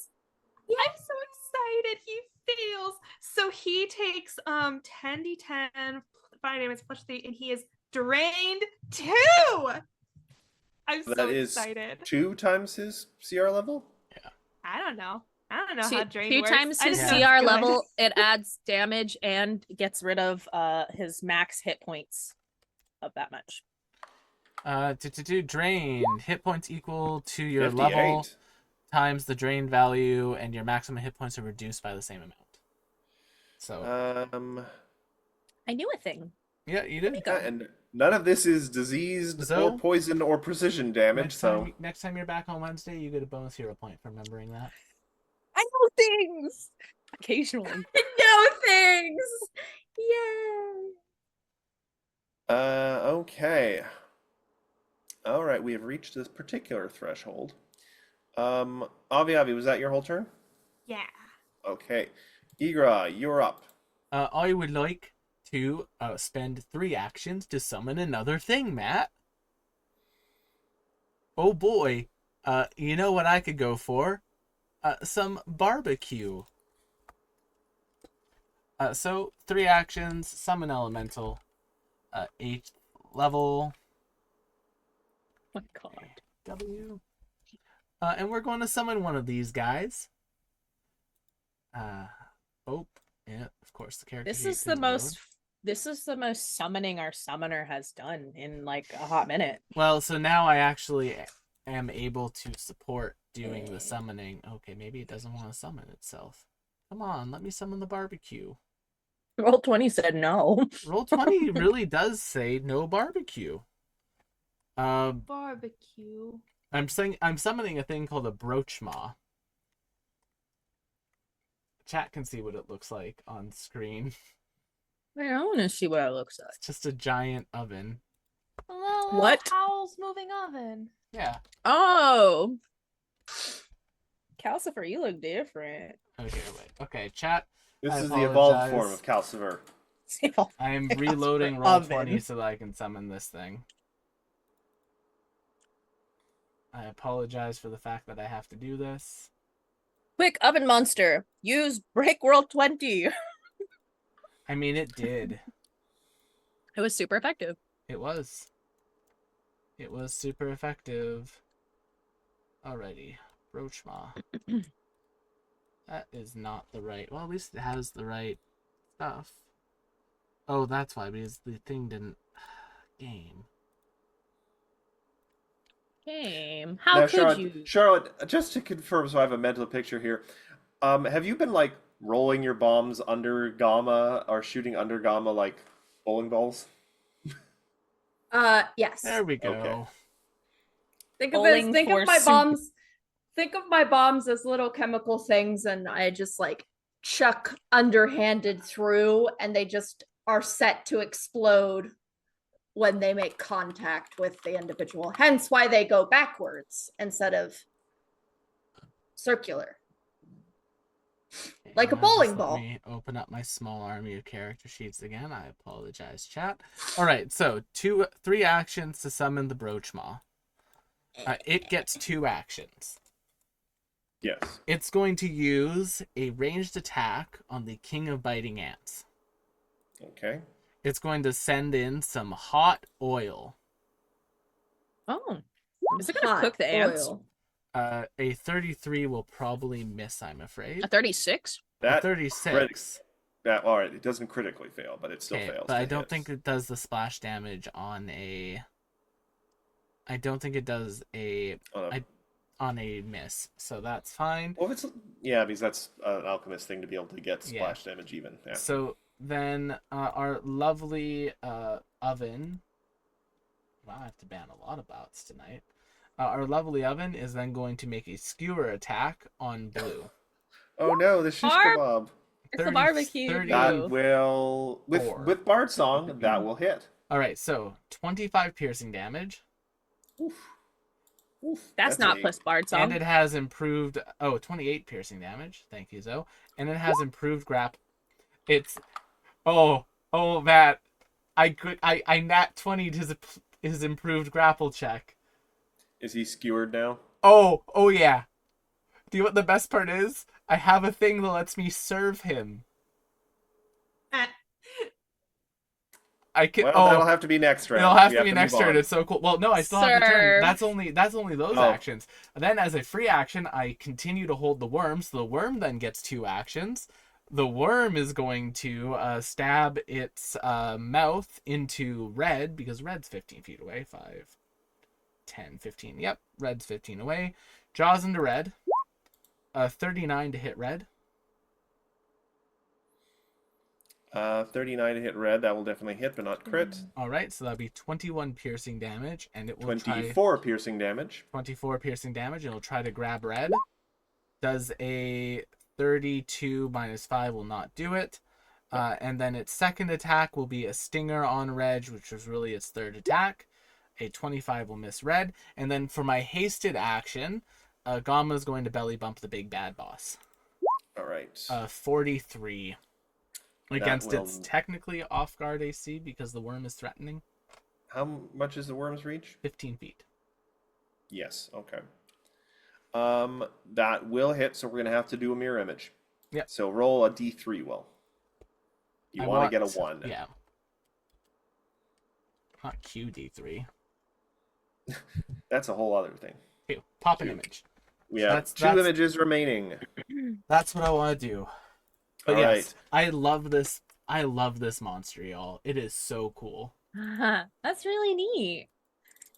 I'm so excited. He fails. So he takes 10d10 5 damage plus 3, and he is drained 2. I'm so That is excited. 2 times his CR level? I don't know how Two, drained two works. times I his just know CR it's good. level, it adds damage and gets rid of his max hit points of that much. Drained. Hit points equal to your 58. level times the drained value, and your maximum hit points are reduced by the same amount. So I knew a thing. yeah, you did. And none of this is diseased So- or poison or precision damage, Next time you're back on Wednesday, you get a bonus hero point for remembering that. I know things occasionally. No things. Yay. Okay. All right, we have reached this particular threshold. Avi, was that your whole turn? Yeah. Okay. Igra, you're up. I would like to spend 3 actions to summon another thing, Matt. Oh boy. You know what I could go for? Some barbecue. So 3 actions, summon elemental, 8th level. Oh my god. W. And we're going to summon one of these guys. Yeah, of course the character. This is the most summoning our summoner has done in like a hot minute. Well, so now I actually am able to support doing the summoning. Okay, maybe it doesn't want to summon itself. Come on, let me summon the barbecue. Roll20 said no. Roll20 really does say no barbecue. Barbecue. I'm summoning a thing called a Broachmaw. Chat can see what it looks like on screen. I want to see what it looks like. It's just a giant oven. Hello, What? Howl's moving oven. Yeah. Oh. Calcifer, you look different. Okay, wait. Okay, chat. This I is the evolved apologize. form of Calcifer. I'm reloading Calcifer Roll20 oven. so that I can summon this thing. I apologize for the fact that I have to do this. Quick, oven monster. Use break Roll20. I mean, it did. It was super effective. It was. It was super effective. Alrighty. Broachmaw. That is not the right... Well, at least it has the right stuff. Oh, that's why, because the thing didn't... Game. How Now, could Charlotte, just to confirm so I have a mental picture here, have you been like rolling your bombs under Gamma or shooting under Gamma like bowling balls? Yes. There we go. Okay. Think of Bowling it. Think for of my soup. bombs. Think of my bombs as little chemical things, and I just like chuck underhanded through, and they just are set to explode when they make contact with the individual. Hence why they go backwards instead of circular. Like a bowling Just ball. Let me open up my small army of character sheets again. I apologize, chat. Alright, so 3 actions to summon the Broachmaw. It gets 2 actions. Yes. It's going to use a ranged attack on the King of Biting Ants. Okay. It's going to send in some hot oil. Oh. Is it going to Hot cook the ants? oil. A 33 will probably miss, I'm afraid. A 36? That A 36. all right, it doesn't critically fail, but it still Okay, fails. but I It don't hits. think it does the splash damage on a... I don't think it does on a miss, so that's fine. Well, if it's because that's an alchemist thing to be able to get splash damage even. Yeah. So then our lovely oven... Wow, I have to ban a lot of bots tonight. Our lovely oven is then going to make a skewer attack on blue. Oh no, the shish Barb- kebab. It's the barbecue. 30. That will with Bard Song, that will hit. All right, so 25 piercing damage. Oof. Oof. That's not plus Bard Song. And it has improved 28 piercing damage. Thank you, Zoe. And it has improved grapple. It's Matt. I nat 20 his improved grapple check. Is he skewered now? Oh yeah. Do you know what the best part is? I have a thing that lets me serve him. I can. That'll have to be next round. It'll have to be next turn. It's so cool. Well, no, I still have the turn. That's only those actions. And then as a free action, I continue to hold the worm. So the worm then gets 2 actions. The worm is going to stab its mouth into red, because red's 15 feet away. 5, 10, 15. Yep, red's 15 away. Jaws into red. 39 to hit red. 39 to hit red. That will definitely hit, but not crit. All right, so that'll be 21 piercing damage, and it will 24 piercing damage. 24 piercing damage, and it'll try to grab red. Does a 32 minus 5 will not do it. And then its second attack will be a stinger on Reg, which was really its third attack. A 25 will miss red. And then for my hasted action, Gamma is going to belly bump the big bad boss. All right. 43 against its technically off guard AC because the worm is threatening. How much is the worm's reach? 15 feet. Yes. Okay. That will hit, so we're gonna have to do a mirror image. Yeah. So roll a D3, Will. You want to get a 1. Yeah. Not QD3. That's a whole other thing. Okay, pop an image. We have 2 images remaining. That's what I want to do. But all yes, right. I love this. I love this monster, y'all. It is so cool. That's really neat.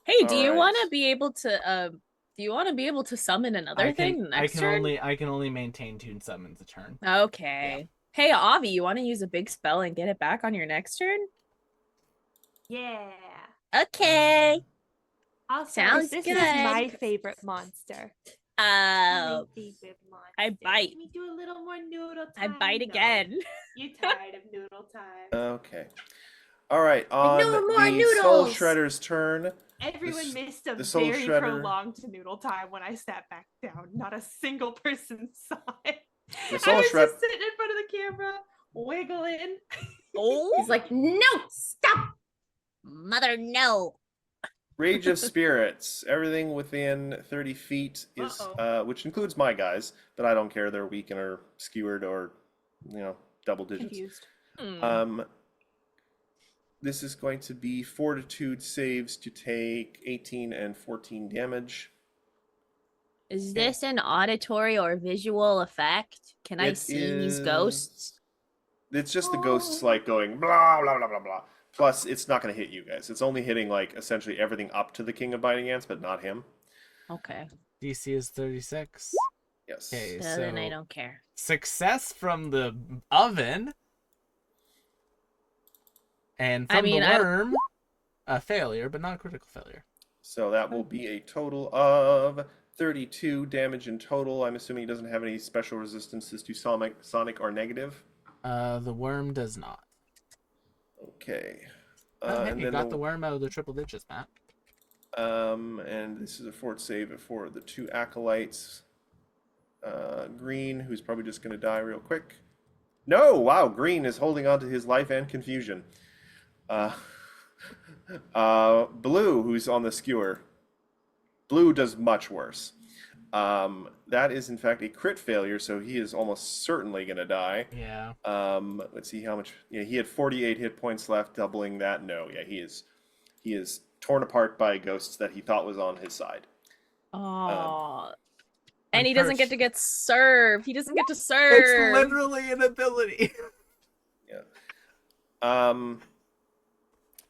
Hey, do you want to be able to? Do you want to be able to summon another thing next turn? I can only maintain 2 summons a turn. Okay. Yeah. Hey, Avi, you want to use a big spell and get it back on your next turn? Yeah. Okay. Also, sounds this good. Is my favorite monster. Oh. I bite. Let me do a little more noodle time. I bite again. You tired of noodle time? Okay. All right. On the Soul Shredder's turn. Everyone missed a very prolonged noodle time when I sat back down. Not a single person saw it. The Soul I was just sitting in front of the camera, wiggling. Oh, he's like, no, stop, mother, no. Rage of Spirits. Everything within 30 feet is, which includes my guys, but I don't care. They're weak and are skewered or, double digits. Confused. This is going to be Fortitude saves to take 18 and 14 damage. Is this an auditory or visual effect? Can I see these ghosts? It's just the ghosts like going blah blah blah blah blah. Plus, it's not going to hit you guys. It's only hitting like essentially everything up to the King of Biting Ants, but not him. Okay. DC is 36. Yes. Okay, so then I don't care. Success from the oven. And from the worm, a failure, but not a critical failure. So that will be a total of 32 damage in total. I'm assuming he doesn't have any special resistances to sonic or negative. The worm does not. Okay. And you got the worm out of the triple digits, Matt. And this is a fort save for the 2 acolytes. Green, who's probably just going to die real quick. No! Wow, Green is holding on to his life and confusion. Blue, who's on the skewer. Blue does much worse. That is in fact a crit failure, so he is almost certainly going to die. Yeah. Let's see how much. Yeah, he had 48 hit points left, doubling that. No, yeah, he is torn apart by ghosts that he thought was on his side. Oh. And he doesn't get to served. He doesn't get to serve. It's literally an ability. Yeah.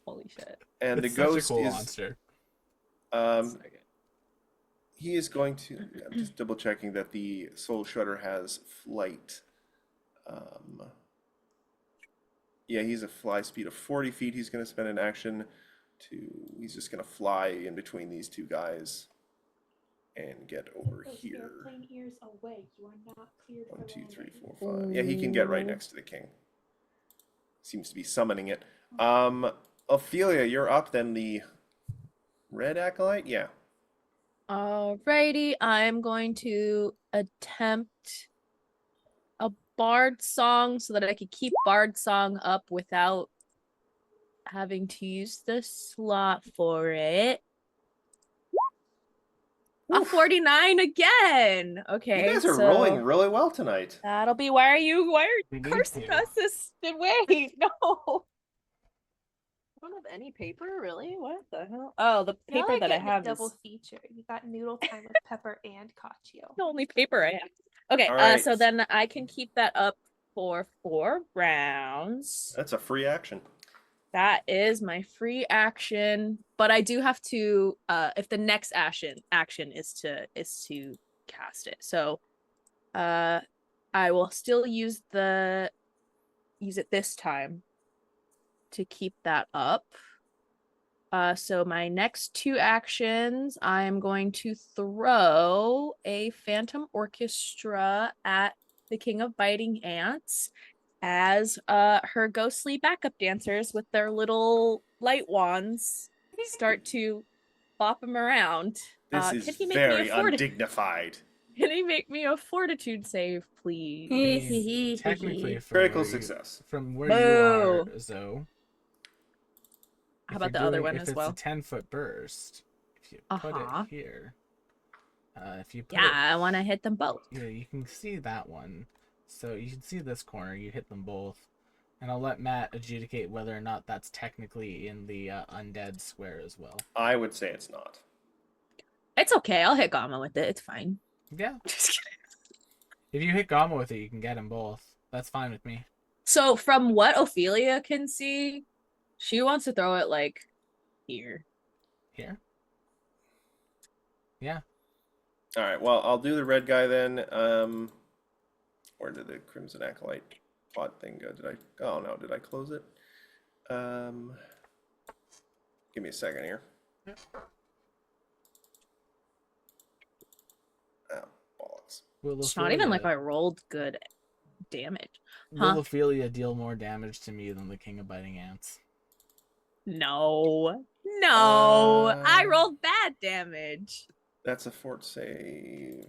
Holy shit. And it's the ghost such a cool is monster. He is going to. I'm just double checking that the Soul Shredder has flight. Yeah, he's a fly speed of 40 feet. He's going to spend an action to. He's just going to fly in between these 2 guys. and get over Those here. airplane ears away. You are not cleared 1, for 2, 3, landing. 4, 5. Yeah, he can get right next to the king. Seems to be summoning it. Ophelia, you're up. Then the red acolyte. Yeah. Alrighty, I'm going to attempt a bard song so that I could keep bard song up without having to use the slot for it. A 49 again. Okay, You guys are so rolling really well tonight. that'll be why are you We need cursing to. us this wait, no. I don't have any paper, really? What the hell? Oh, the Now paper that I get the have double is feature. You got noodle time with Pepper and Cacio. the only paper I have. Okay, All right. so then I can keep that up for 4 rounds. That's a free action. That is my free action, but I do have to if the next action is to cast it. So I will still use it this time to keep that up. So my next 2 actions, I'm going to throw a Phantom Orchestra at the King of Biting Ants as her ghostly backup dancers with their little light wands start to bop him around. This is very undignified. Can he make me a fortitude save, please? Technically, critical success. From where you are, Zoe. How about the other one if as well? It's a 10-foot burst. If you put it here, if you put I want to hit them both. Yeah, you can see that one. So you can see this corner. You hit them both, and I'll let Matt adjudicate whether or not that's technically in the undead square as well. I would say it's not. It's okay. I'll hit Gamma with it. It's fine. Yeah. If you hit Gamma with it, you can get them both. That's fine with me. So from what Ophelia can see, she wants to throw it like here. Here? Yeah. All right. Well, I'll do the red guy then. Where did the Crimson Acolyte plot thing go? Oh no, did I close it? Give me a second here. Yep. Oh, bollocks. It's not even like I rolled good damage. Will Ophelia deal more damage to me than the King of Biting Ants? No. I rolled bad damage. That's a fort save.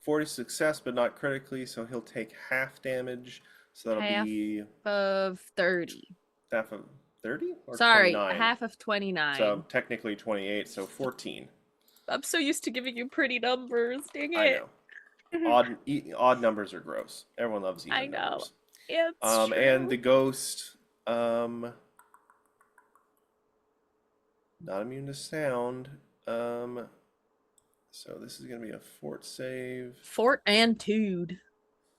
40 success, but not critically, so he'll take half damage. So that'll be of 30. Half of 30? Or sorry, 29? Half of 29. So technically 28, so 14. I'm so used to giving you pretty numbers. Dang it. I know. Odd numbers are gross. Everyone loves even numbers. It's true. And the ghost, not immune to sound. So this is going to be a fort save. Fortitude.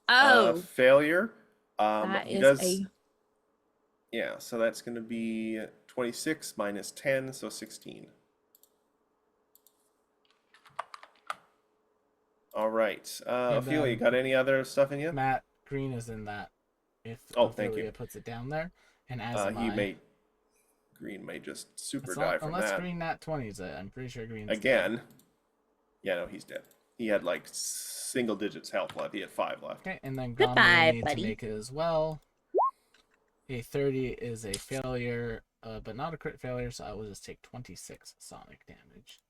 Failure. That he is does. Yeah, so that's going to be 26 minus 10, so 16. All right. Ophelia, you got any other stuff in you? Matt, green is in that. If thank you. puts it down there, and as Green may just super die from unless that. green nat 20s it. I'm pretty sure green's again. Dead. Yeah, no, he's dead. He had like single digits health left. He had 5 left. Okay, and then Goodbye, need buddy. to make it as well. A 30 is a failure, but not a crit failure, so I will just take 26 sonic damage.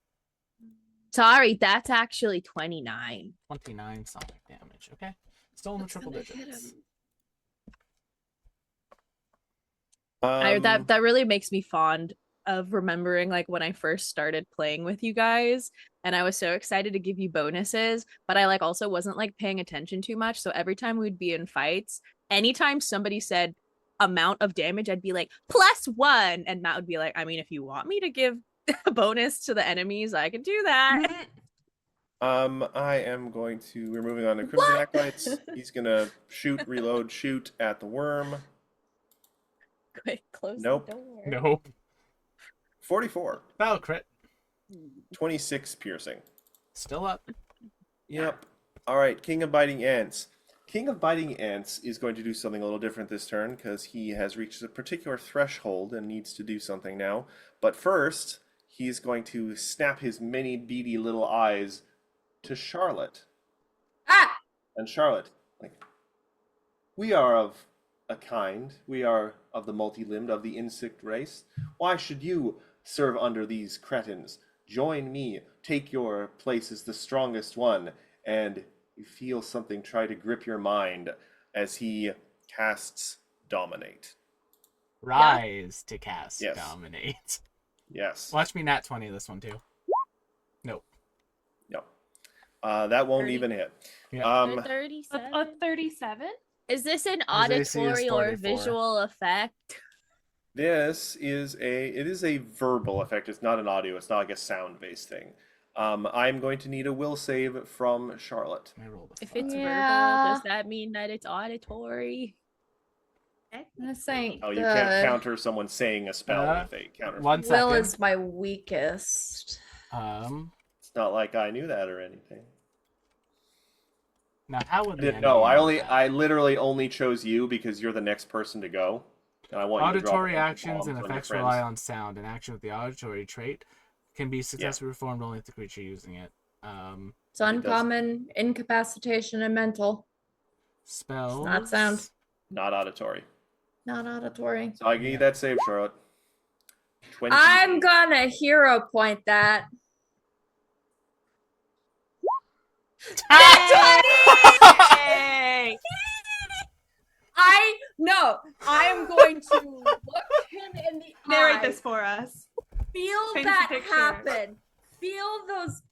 Sorry, that's actually 29. 29 sonic damage. Okay, still in the triple digits. That really makes me fond of remembering like when I first started playing with you guys, and I was so excited to give you bonuses, but I like also wasn't like paying attention too much. So every time we'd be in fights, anytime somebody said amount of damage, I'd be like +1, and Matt would be like, I mean, if you want me to give a bonus to the enemies, I can do that. We're moving on to Crimson Acolytes. He's gonna reload, shoot at the worm. Quick, close Nope. the door. Nope. 44. Battle crit. 26 piercing. Still up. Yep. All right, King of Biting Ants. King of Biting Ants is going to do something a little different this turn because he has reached a particular threshold and needs to do something now. But first, he's going to snap his many beady little eyes to Charlotte. Ah! And Charlotte, like, we are of a kind. We are of the multi-limbed, of the insect race. Why should you serve under these cretins? Join me. Take your place as the strongest one. And you feel something try to grip your mind as he casts Dominate. Rise to cast Yes. Dominate. Yes. Watch me nat 20 this one too. Nope. No. That won't 30. even hit. Yeah. 37. A 37? Is this an His AC is auditory or 44. visual effect? This is a verbal effect. It's not an audio. It's not like a sound-based thing. I'm going to need a will save from Charlotte. I rolled a If 5. it's Yeah. verbal, does that mean that it's auditory? This ain't Oh, you good. can't counter someone saying a spell with a counter. One Will second. is my weakest. It's not like I knew that or anything. Now how would I the didn't enemy know. know that? I literally only chose you because you're the next person to go. And I want you to drop a Auditory bunch of actions bombs and on your effects friends. rely on sound. An action with the auditory trait can be successfully performed only if the creature using it. It's uncommon, incapacitation, and mental. Spells. Not sound. Not auditory. Not auditory. So I give you that save, Charlotte. 20. I'm gonna hero point that. Hey! I'm going to look him in the Narrate eye. this for us. Feel Paint the that picture. happen. Feel those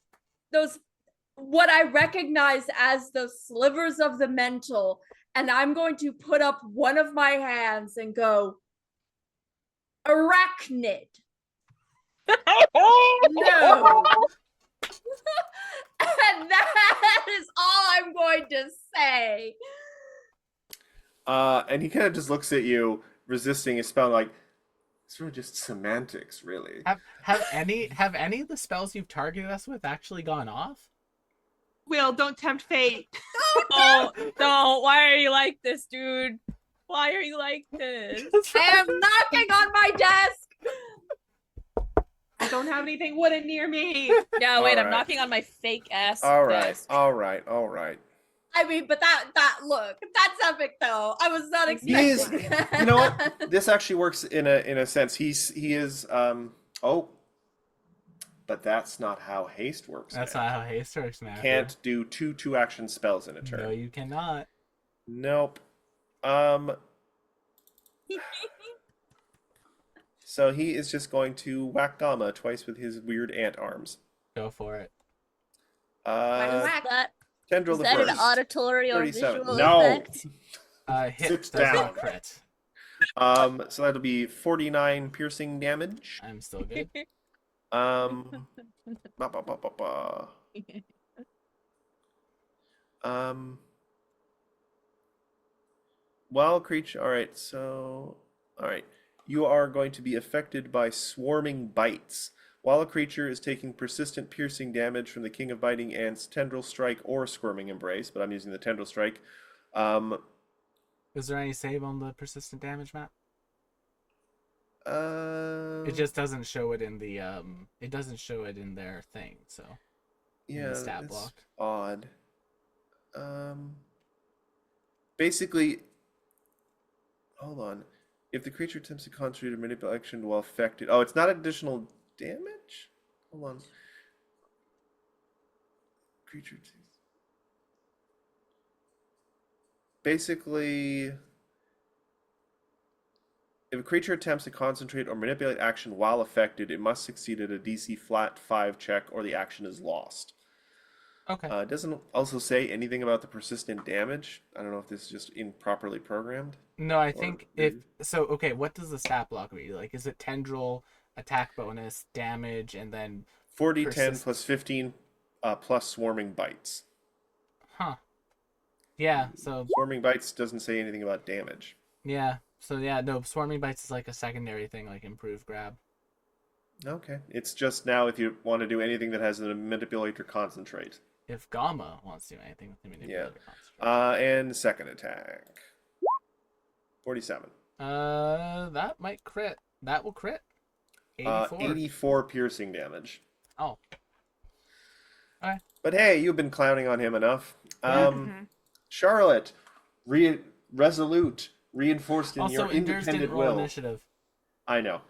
what I recognize as those slivers of the mental, and I'm going to put up one of my hands and go arachnid. No. And that is all I'm going to say. And he kind of just looks at you, resisting his spell, like, it's really just semantics, really. Have any of the spells you've targeted us with actually gone off? Will, don't tempt fate. Oh, no. Why are you like this, dude? Why are you like this? I am knocking on my desk. I don't have anything wooden near me. No, wait, I'm Alright. knocking on my fake ass Alright, desk. alright. I mean, but that look, that's epic though. I was not He is- expecting. You know what? This actually works in a sense. He is but that's not how haste works. That's man. not how haste works, man. Can't do two action spells in a turn. No, you cannot. Nope. So he is just going to whack Gamma twice with his weird ant arms. Go for it. Whack. That, Tendril is the that first. an auditory or 37. visual No. effect? Hit Sits does not down. crit. So that'll be 49 piercing damage. I'm still good. Ba, ba, ba, ba, ba. Wild creature. Alright, so. Alright. You are going to be affected by swarming bites. While a creature is taking persistent piercing damage from the King of Biting Ants, Tendril Strike, or Squirming Embrace, but I'm using the Tendril Strike. Is there any save on the persistent damage map? It It just doesn't show it in the it doesn't show it in their thing, so yeah, the stat it's block. odd. Basically, hold on. If the creature attempts to concentrate or manipulate action while affected, oh, it's not additional damage. Hold on. Creature. Basically, if a creature attempts to concentrate or manipulate action while affected, it must succeed at a DC flat 5 check, or the action is lost. Okay. It doesn't also say anything about the persistent damage. I don't know if this is just improperly programmed. No, I or think weird. okay, what does the stat block read? Like, is it tendril, attack bonus, damage, and then 40, 10 Persist- plus 15 plus swarming bites. yeah, so Swarming bites doesn't say anything about damage. yeah. So yeah, no, swarming bites is like a secondary thing, like improve grab. Okay. It's just now if you want to do anything that has a manipulate or concentrate. If Gamma wants to do anything with the manipulator construct. And second attack. 47. That might crit. That will crit. 84. 84 piercing damage. Oh. Alright. But hey, you've been clowning on him enough. Mm-hmm. Charlotte, resolute, reinforced in Also, your independent roll will. Initiative. I know.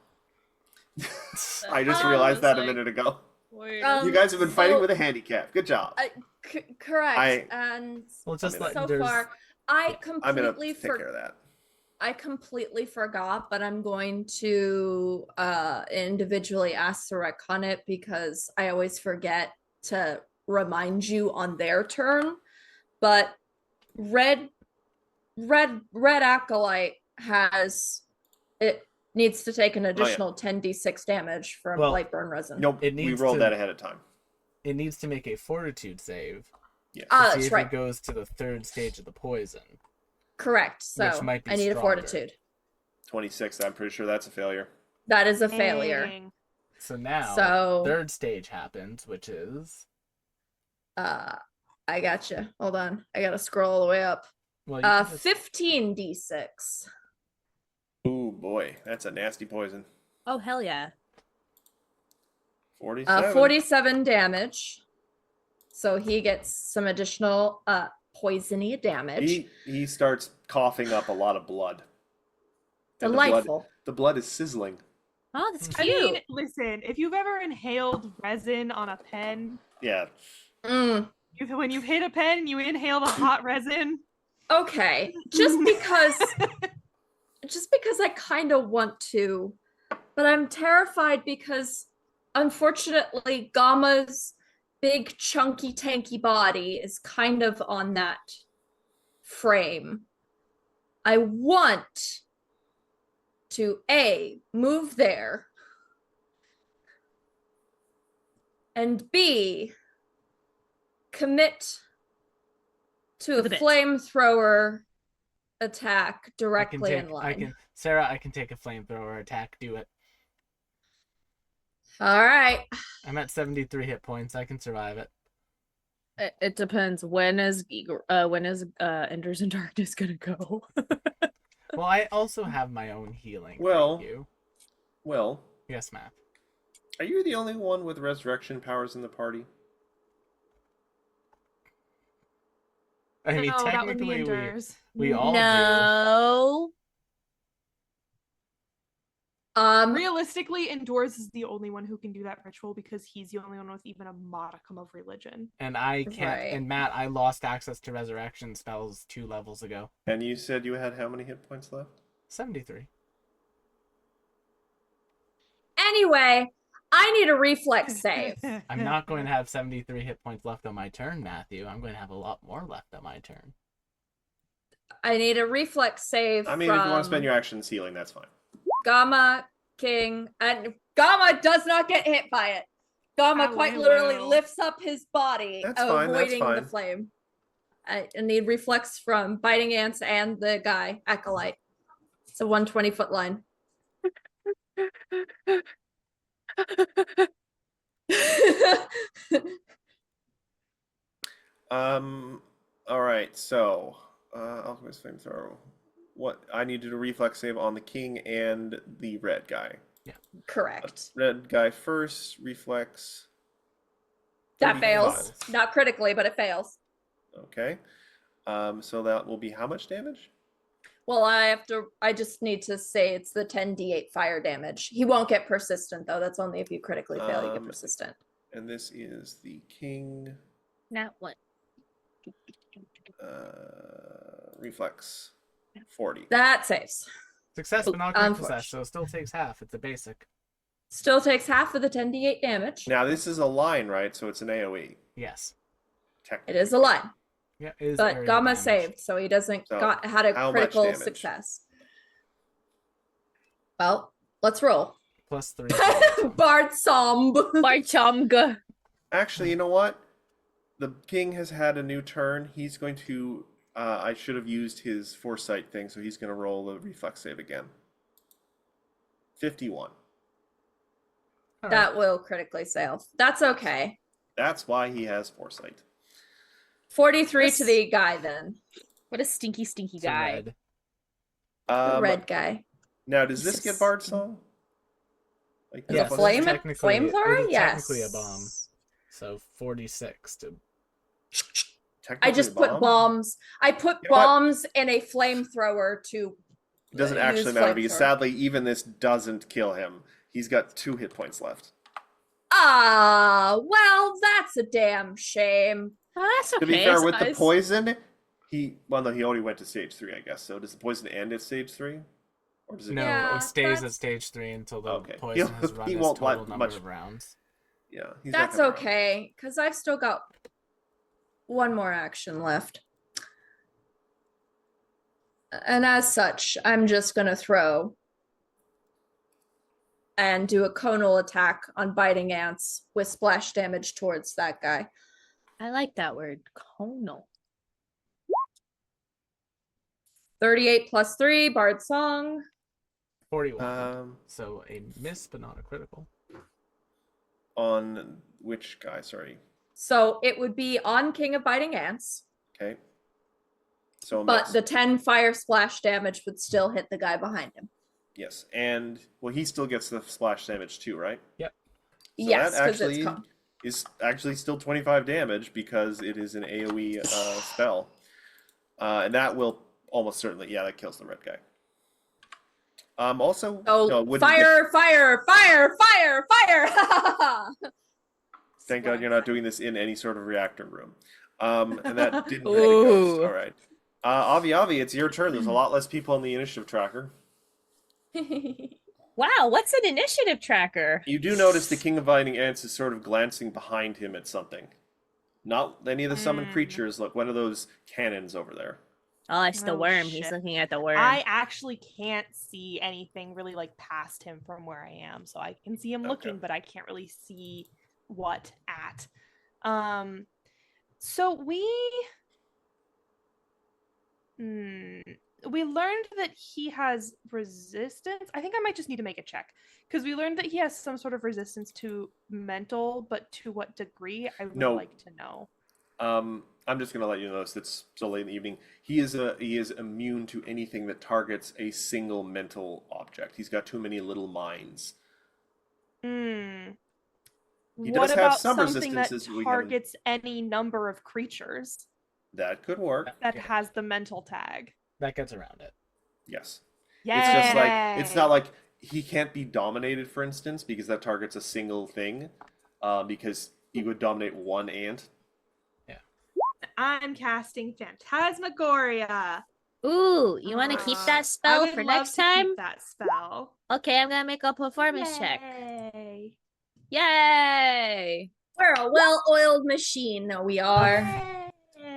I just realized that a minute ago. You guys have been fighting with a handicap. Good job. Correct. And Well, just let so Enders- far, I I'm gonna completely take care of that. I completely forgot, but I'm going to individually ask the rec on it because I always forget to remind you on their turn. But red acolyte needs to take an additional 10d6 damage from Lightburn resin. Nope, we rolled that ahead of time. It needs to make a fortitude save. Yes. That's if right. It goes to the 3rd stage of the poison. Correct. So which might be I need stronger. a fortitude. 26. I'm pretty sure that's a failure. That is a failure. So now, 3rd stage happens, which is. I gotcha. Hold on. I gotta scroll all the way up. Well, 15d6. Ooh boy, that's a nasty poison. Oh hell yeah. 47. 47 damage. So he gets some additional poisony damage. He starts coughing up a lot of blood. Delightful. The blood is sizzling. Oh, that's I cute. mean, listen, if you've ever inhaled resin on a pen, Yeah. when you hit a pen and you inhale the hot resin. Okay, just because I kind of want to, but I'm terrified because unfortunately Gamma's big chunky tanky body is kind of on that frame. I want to move there, and B, commit to a flamethrower attack directly in line. Sarah, I can take a flamethrower attack. Do it. All right. I'm at 73 hit points. I can survive it. It depends. When is Enders in Darkness gonna go? Well, I also have my own healing. Well, yes, Matt. Are you the only one with resurrection powers in the party? I mean, No, that would be technically, Enders. we all No. Realistically, Endors is the only one who can do that ritual because he's the only one with even a modicum of religion. And I can't. Right. And Matt, I lost access to resurrection spells 2 levels ago. And you said you had how many hit points left? 73. Anyway, I need a reflex save. I'm not going to have 73 hit points left on my turn, Matthew. I'm going to have a lot more left on my turn. I need a reflex save. I mean, if you want to spend your actions healing, that's fine. Gamma, King, and Gamma does not get hit by it. Gamma quite literally lifts up his body, avoiding the flame. I need reflex from biting ants and the guy, Acolyte. It's a 120-foot line. All right, so Alchemist Flamethrower. What I need to do a reflex save on the king and the red guy. Yeah. Correct. Red guy first, reflex. That fails. Not critically, but it fails. Okay. So that will be how much damage? Well, I just need to say it's the 10d8 fire damage. He won't get persistent though. That's only if you critically fail, you get persistent. And this is the king. Not one. Reflex. 40. That saves. Success, but not crit possess, so it still takes half. It's a basic. Still takes half of the 10d8 damage. Now this is a line, right? So it's an AoE. Yes. It is a line. Yeah, it is. But Gamma damage. saved, so he doesn't had a critical success. Well, let's roll. Plus 3. Bard Somb. Barchomga. Actually, you know what? The king has had a new turn. He's going to. I should have used his foresight thing, so he's going to roll the reflex save again. 51. That will critically fail. That's okay. That's why he has foresight. 43 to the guy then. What a stinky guy. The red guy. Now, does this get Bard Song? Like, Is it flamethrower? Yes. Technically a bomb. So 46 to. I just put bombs. I put bombs and a flamethrower to. It doesn't actually matter because sadly, even this doesn't kill him. He's got 2 hit points left. Ah, well, that's a damn shame. Oh, that's okay. To be fair, with the poison, he already went to stage 3, I guess. So does the poison end at stage 3? Or does it it stays at stage 3 until the poison has run its total number of rounds. Yeah, that's okay, because I've still got one more action left. And as such, I'm just going to throw and do a conal attack on biting ants with splash damage towards that guy. I like that word, conal. 38 plus 3, Bard Song. 41. So a miss, but not a critical. On which guy? Sorry. So it would be on King of Biting Ants. Okay. So but the 10 fire splash damage would still hit the guy behind him. Yes, and he still gets the splash damage too, right? Yep. So yes, that actually is actually still 25 damage because it is an AoE spell, and that will almost certainly that kills the red guy. Also, fire! Thank God you're not doing this in any sort of reactor room. And that didn't hit the ghost. All right. Avi, it's your turn. There's a lot less people on the initiative tracker. Wow, what's an initiative tracker? You do notice the King of Biting Ants is sort of glancing behind him at something. Not any of the summoned creatures. Look, one of those cannons over there. Oh, it's the worm. Shit. He's looking at the worm. I actually can't see anything really past him from where I am. So I can see him looking, but I can't really see what at. So we learned that he has resistance. I think I might just need to make a check because we learned that he has some sort of resistance to mental, but to what degree I would like to know. I'm just gonna let you know this. It's so late in the evening. He is immune to anything that targets a single mental object. He's got too many little minds. He does have some resistances that targets any number of creatures? That could work. That has the mental tag. That gets around it. Yes. Yay! It's just it's not like he can't be dominated, for instance, because that targets a single thing. Because he would dominate one ant. Yeah. I'm casting Phantasmagoria. Ooh, you want to keep that spell for next time? Keep that spell. Okay, I'm gonna make a performance check. Yay! We're a well-oiled machine. No, we are.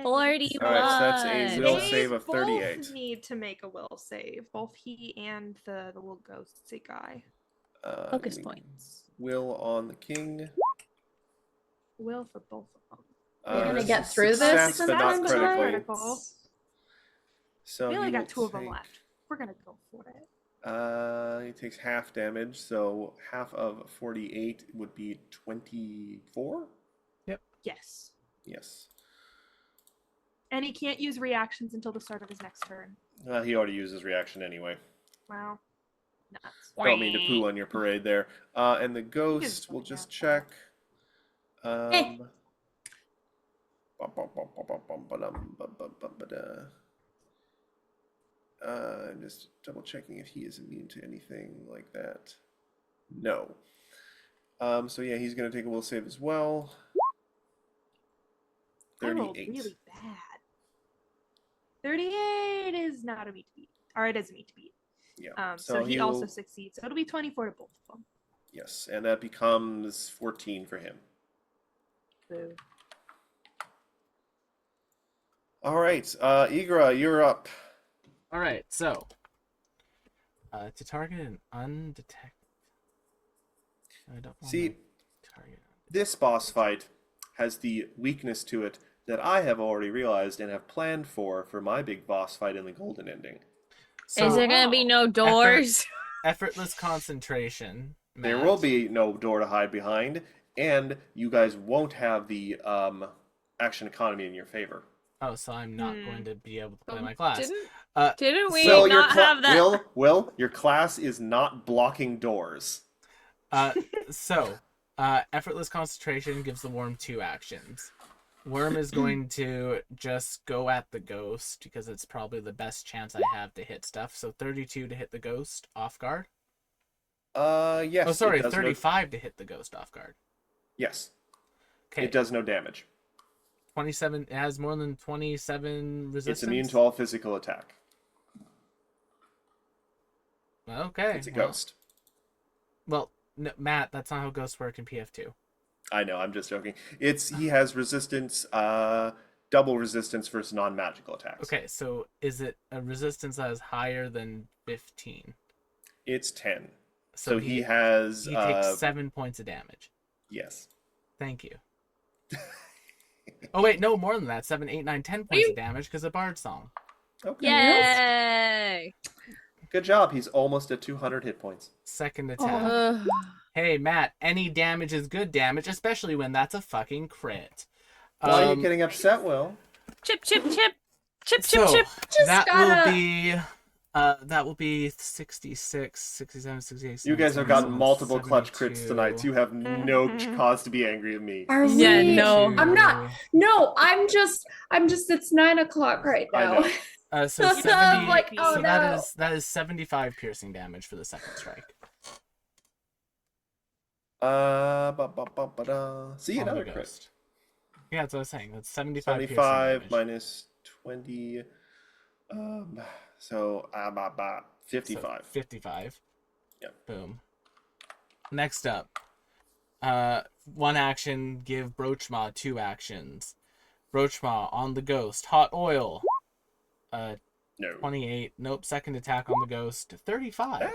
41. All right, so that's a will save of 38. Both need to make a will save. Both he and the little ghosty guy. Focus points. Will on the king. Will for both of them. We're gonna get through this. But not critically. So we only got 2 of them left. We're gonna go for it. He takes half damage, so half of 48 would be 24? Yep. Yes. Yes. And he can't use reactions until the start of his next turn. He already used his reaction anyway. Wow. Nuts. Don't mean to poo on your parade there. And the ghost, we'll just check. Just double checking if he is immune to anything like that. No. So yeah, he's going to take a will save as well. 38. I rolled really bad. 38 is not a meet to beat. Or it is a meet to beat. Yeah. So he also succeeds. So it'll be 24 to both of them. Yes, and that becomes 14 for him. Boo. All right, Igra, you're up. All right, so to target an undetected. I don't see. This boss fight has the weakness to it that I have already realized and have planned for my big boss fight in the Golden Ending. So, is there going to be no doors? Effortless concentration. There will be no door to hide behind, and you guys won't have the action economy in your favor. Oh, so I'm not going to be able to play my class. Didn't we not have that? Will, your class is not blocking doors. So, effortless concentration gives the worm 2 actions. Worm is going to just go at the ghost because it's probably the best chance I have to hit stuff. So 32 to hit the ghost off guard. Yes. Oh, sorry, 35 to hit the ghost off guard. Yes. Okay. It does no damage. 27. It has more than 27 resistance. It's immune to all physical attack. Okay. It's a ghost. Well, no, Matt, that's not how ghosts work in PF2. I know, I'm just joking. He has resistance, double resistance versus non-magical attacks. Okay, so is it a resistance that is higher than 15? It's 10. So he has... He takes 7 points of damage. Yes. Thank you. Oh, wait, no, more than that. 7, 8, 9, 10 points of damage because of Bard Song. Okay. Yay! Good job. He's almost at 200 hit points. Second attack. Hey, Matt, any damage is good damage, especially when that's a fucking crit. Why are you getting upset, Will? Chip, chip, chip. Chip, So, chip, chip. That will be 66, 67, 68. You guys have gotten multiple 72. clutch crits tonight. You have no cause to be angry at me. Are we? Yeah, no. I'm not. No, I'm just. It's 9 o'clock right I now. know. So I'm 70, like, oh, so no. that is 75 piercing damage for the second strike. See, On another the crit. ghost. Yeah, that's what I was saying. That's 75 piercing 75 damage. minus 20. So 55. So 55. Yep. Boom. Next up. One action, give Broachmaw 2 actions. Broachmaw on the ghost. Hot oil. No. 28. Nope. Second attack on the ghost. 35.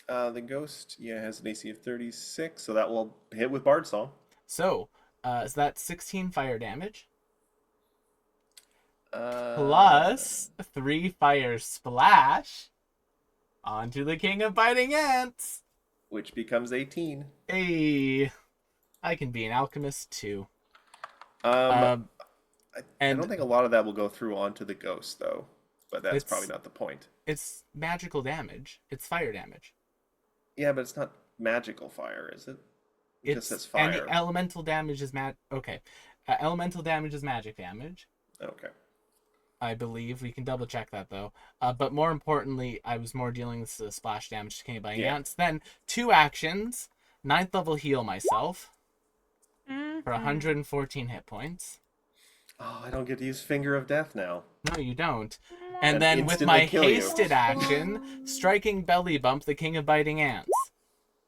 The ghost, has an AC of 36, so that will hit with Bard Song. So, is that 16 fire damage? Plus 3 fire splash onto the King of Biting Ants. Which becomes 18. Hey, I can be an alchemist too. I don't think a lot of that will go through onto the ghost, though. But that's probably not the point. It's magical damage. It's fire damage. Yeah, but it's not magical fire, is it? It just says fire. And elemental damage is okay. Elemental damage is magic damage. Okay. I believe we can double check that though. But more importantly, I was more dealing with the splash damage to King of Biting Ants. Then 2 actions. 9th level heal myself for 114 hit points. Oh, I don't get to use Finger of Death now. No, you don't. And then with my hasted action, striking belly bump the King of Biting Ants.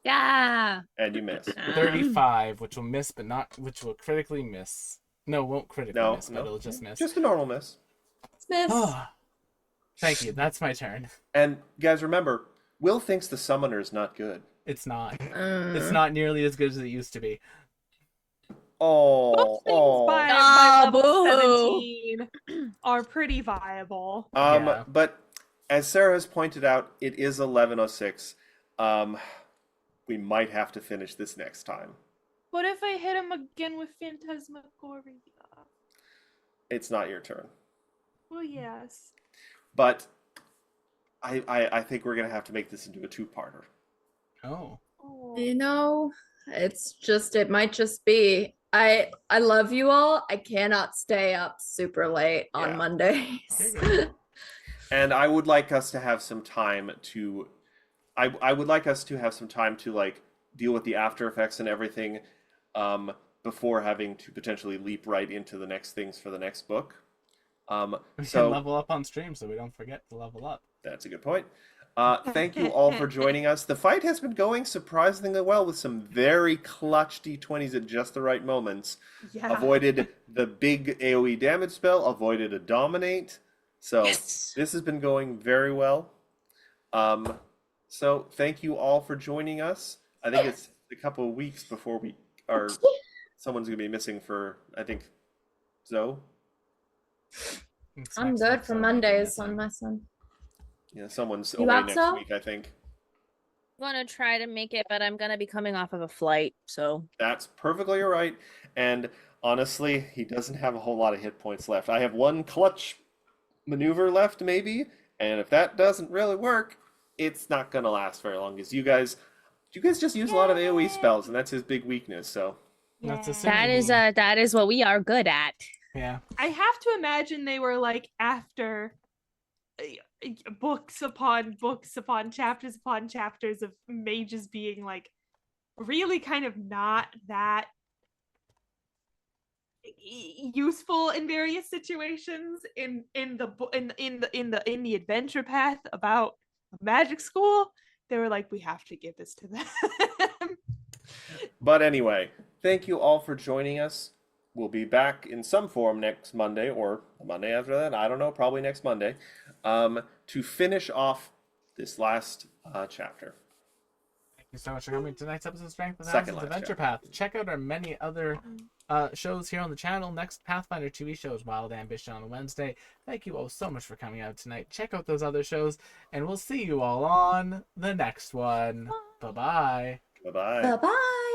Yeah. And you miss. 35, which will miss, which will critically miss. No, won't critically miss, but it'll just miss. Just a normal miss. Miss. Thank you. That's my turn. And guys, remember, Will thinks the summoner is not good. It's not. It's not nearly as good as it used to be. Both things by level 17 are pretty viable. But as Sarah has pointed out, it is 11:06. We might have to finish this next time. What if I hit him again with Phantasmagoria? It's not your turn. Well, yes. But I think we're gonna have to make this into a 2-parter. Oh. You know, it might just be. I love you all. I cannot stay up super late on Mondays. And I would like us to have some time to I would like us to have some time to like deal with the after effects and everything before having to potentially leap right into the next things for the next book. We can level up on stream so we don't forget to level up. That's a good point. Thank you all for joining us. The fight has been going surprisingly well with some very clutch D20s at just the right moments. Yeah. Avoided the big AoE damage spell, avoided a dominate. So this has been going very well. So thank you all for joining us. I think it's a couple of weeks before someone's going to be missing for, I think, Zoe. I'm good for Mondays on my son. Yeah, someone's You away up, next Zoe? week, I think. I'm gonna try to make it, but I'm gonna be coming off of a flight, so That's perfectly all right. And honestly, he doesn't have a whole lot of hit points left. I have one clutch maneuver left, maybe. And if that doesn't really work, it's not going to last very long. As you guys, You guys just use a lot of AoE spells, and that's his big weakness. So that's a that is what we are good at. Yeah. I have to imagine they were like after books upon chapters upon chapters of mages being like really kind of not that useful in various situations in the adventure path about magic school. They were like, we have to give this to them. But anyway, thank you all for joining us. We'll be back in some form next Monday or the Monday after that. I don't know, probably next Monday, to finish off this last chapter. Thank you so much for coming to tonight's episode of Strength and Second Adventure chapter. Path. Check out our many other shows here on the channel. Next Pathfinder TV show is Wild Ambition on Wednesday. Thank you all so much for coming out tonight. Check out those other shows, and we'll see you all on the next one. Bye-bye. Bye-bye. Bye-bye.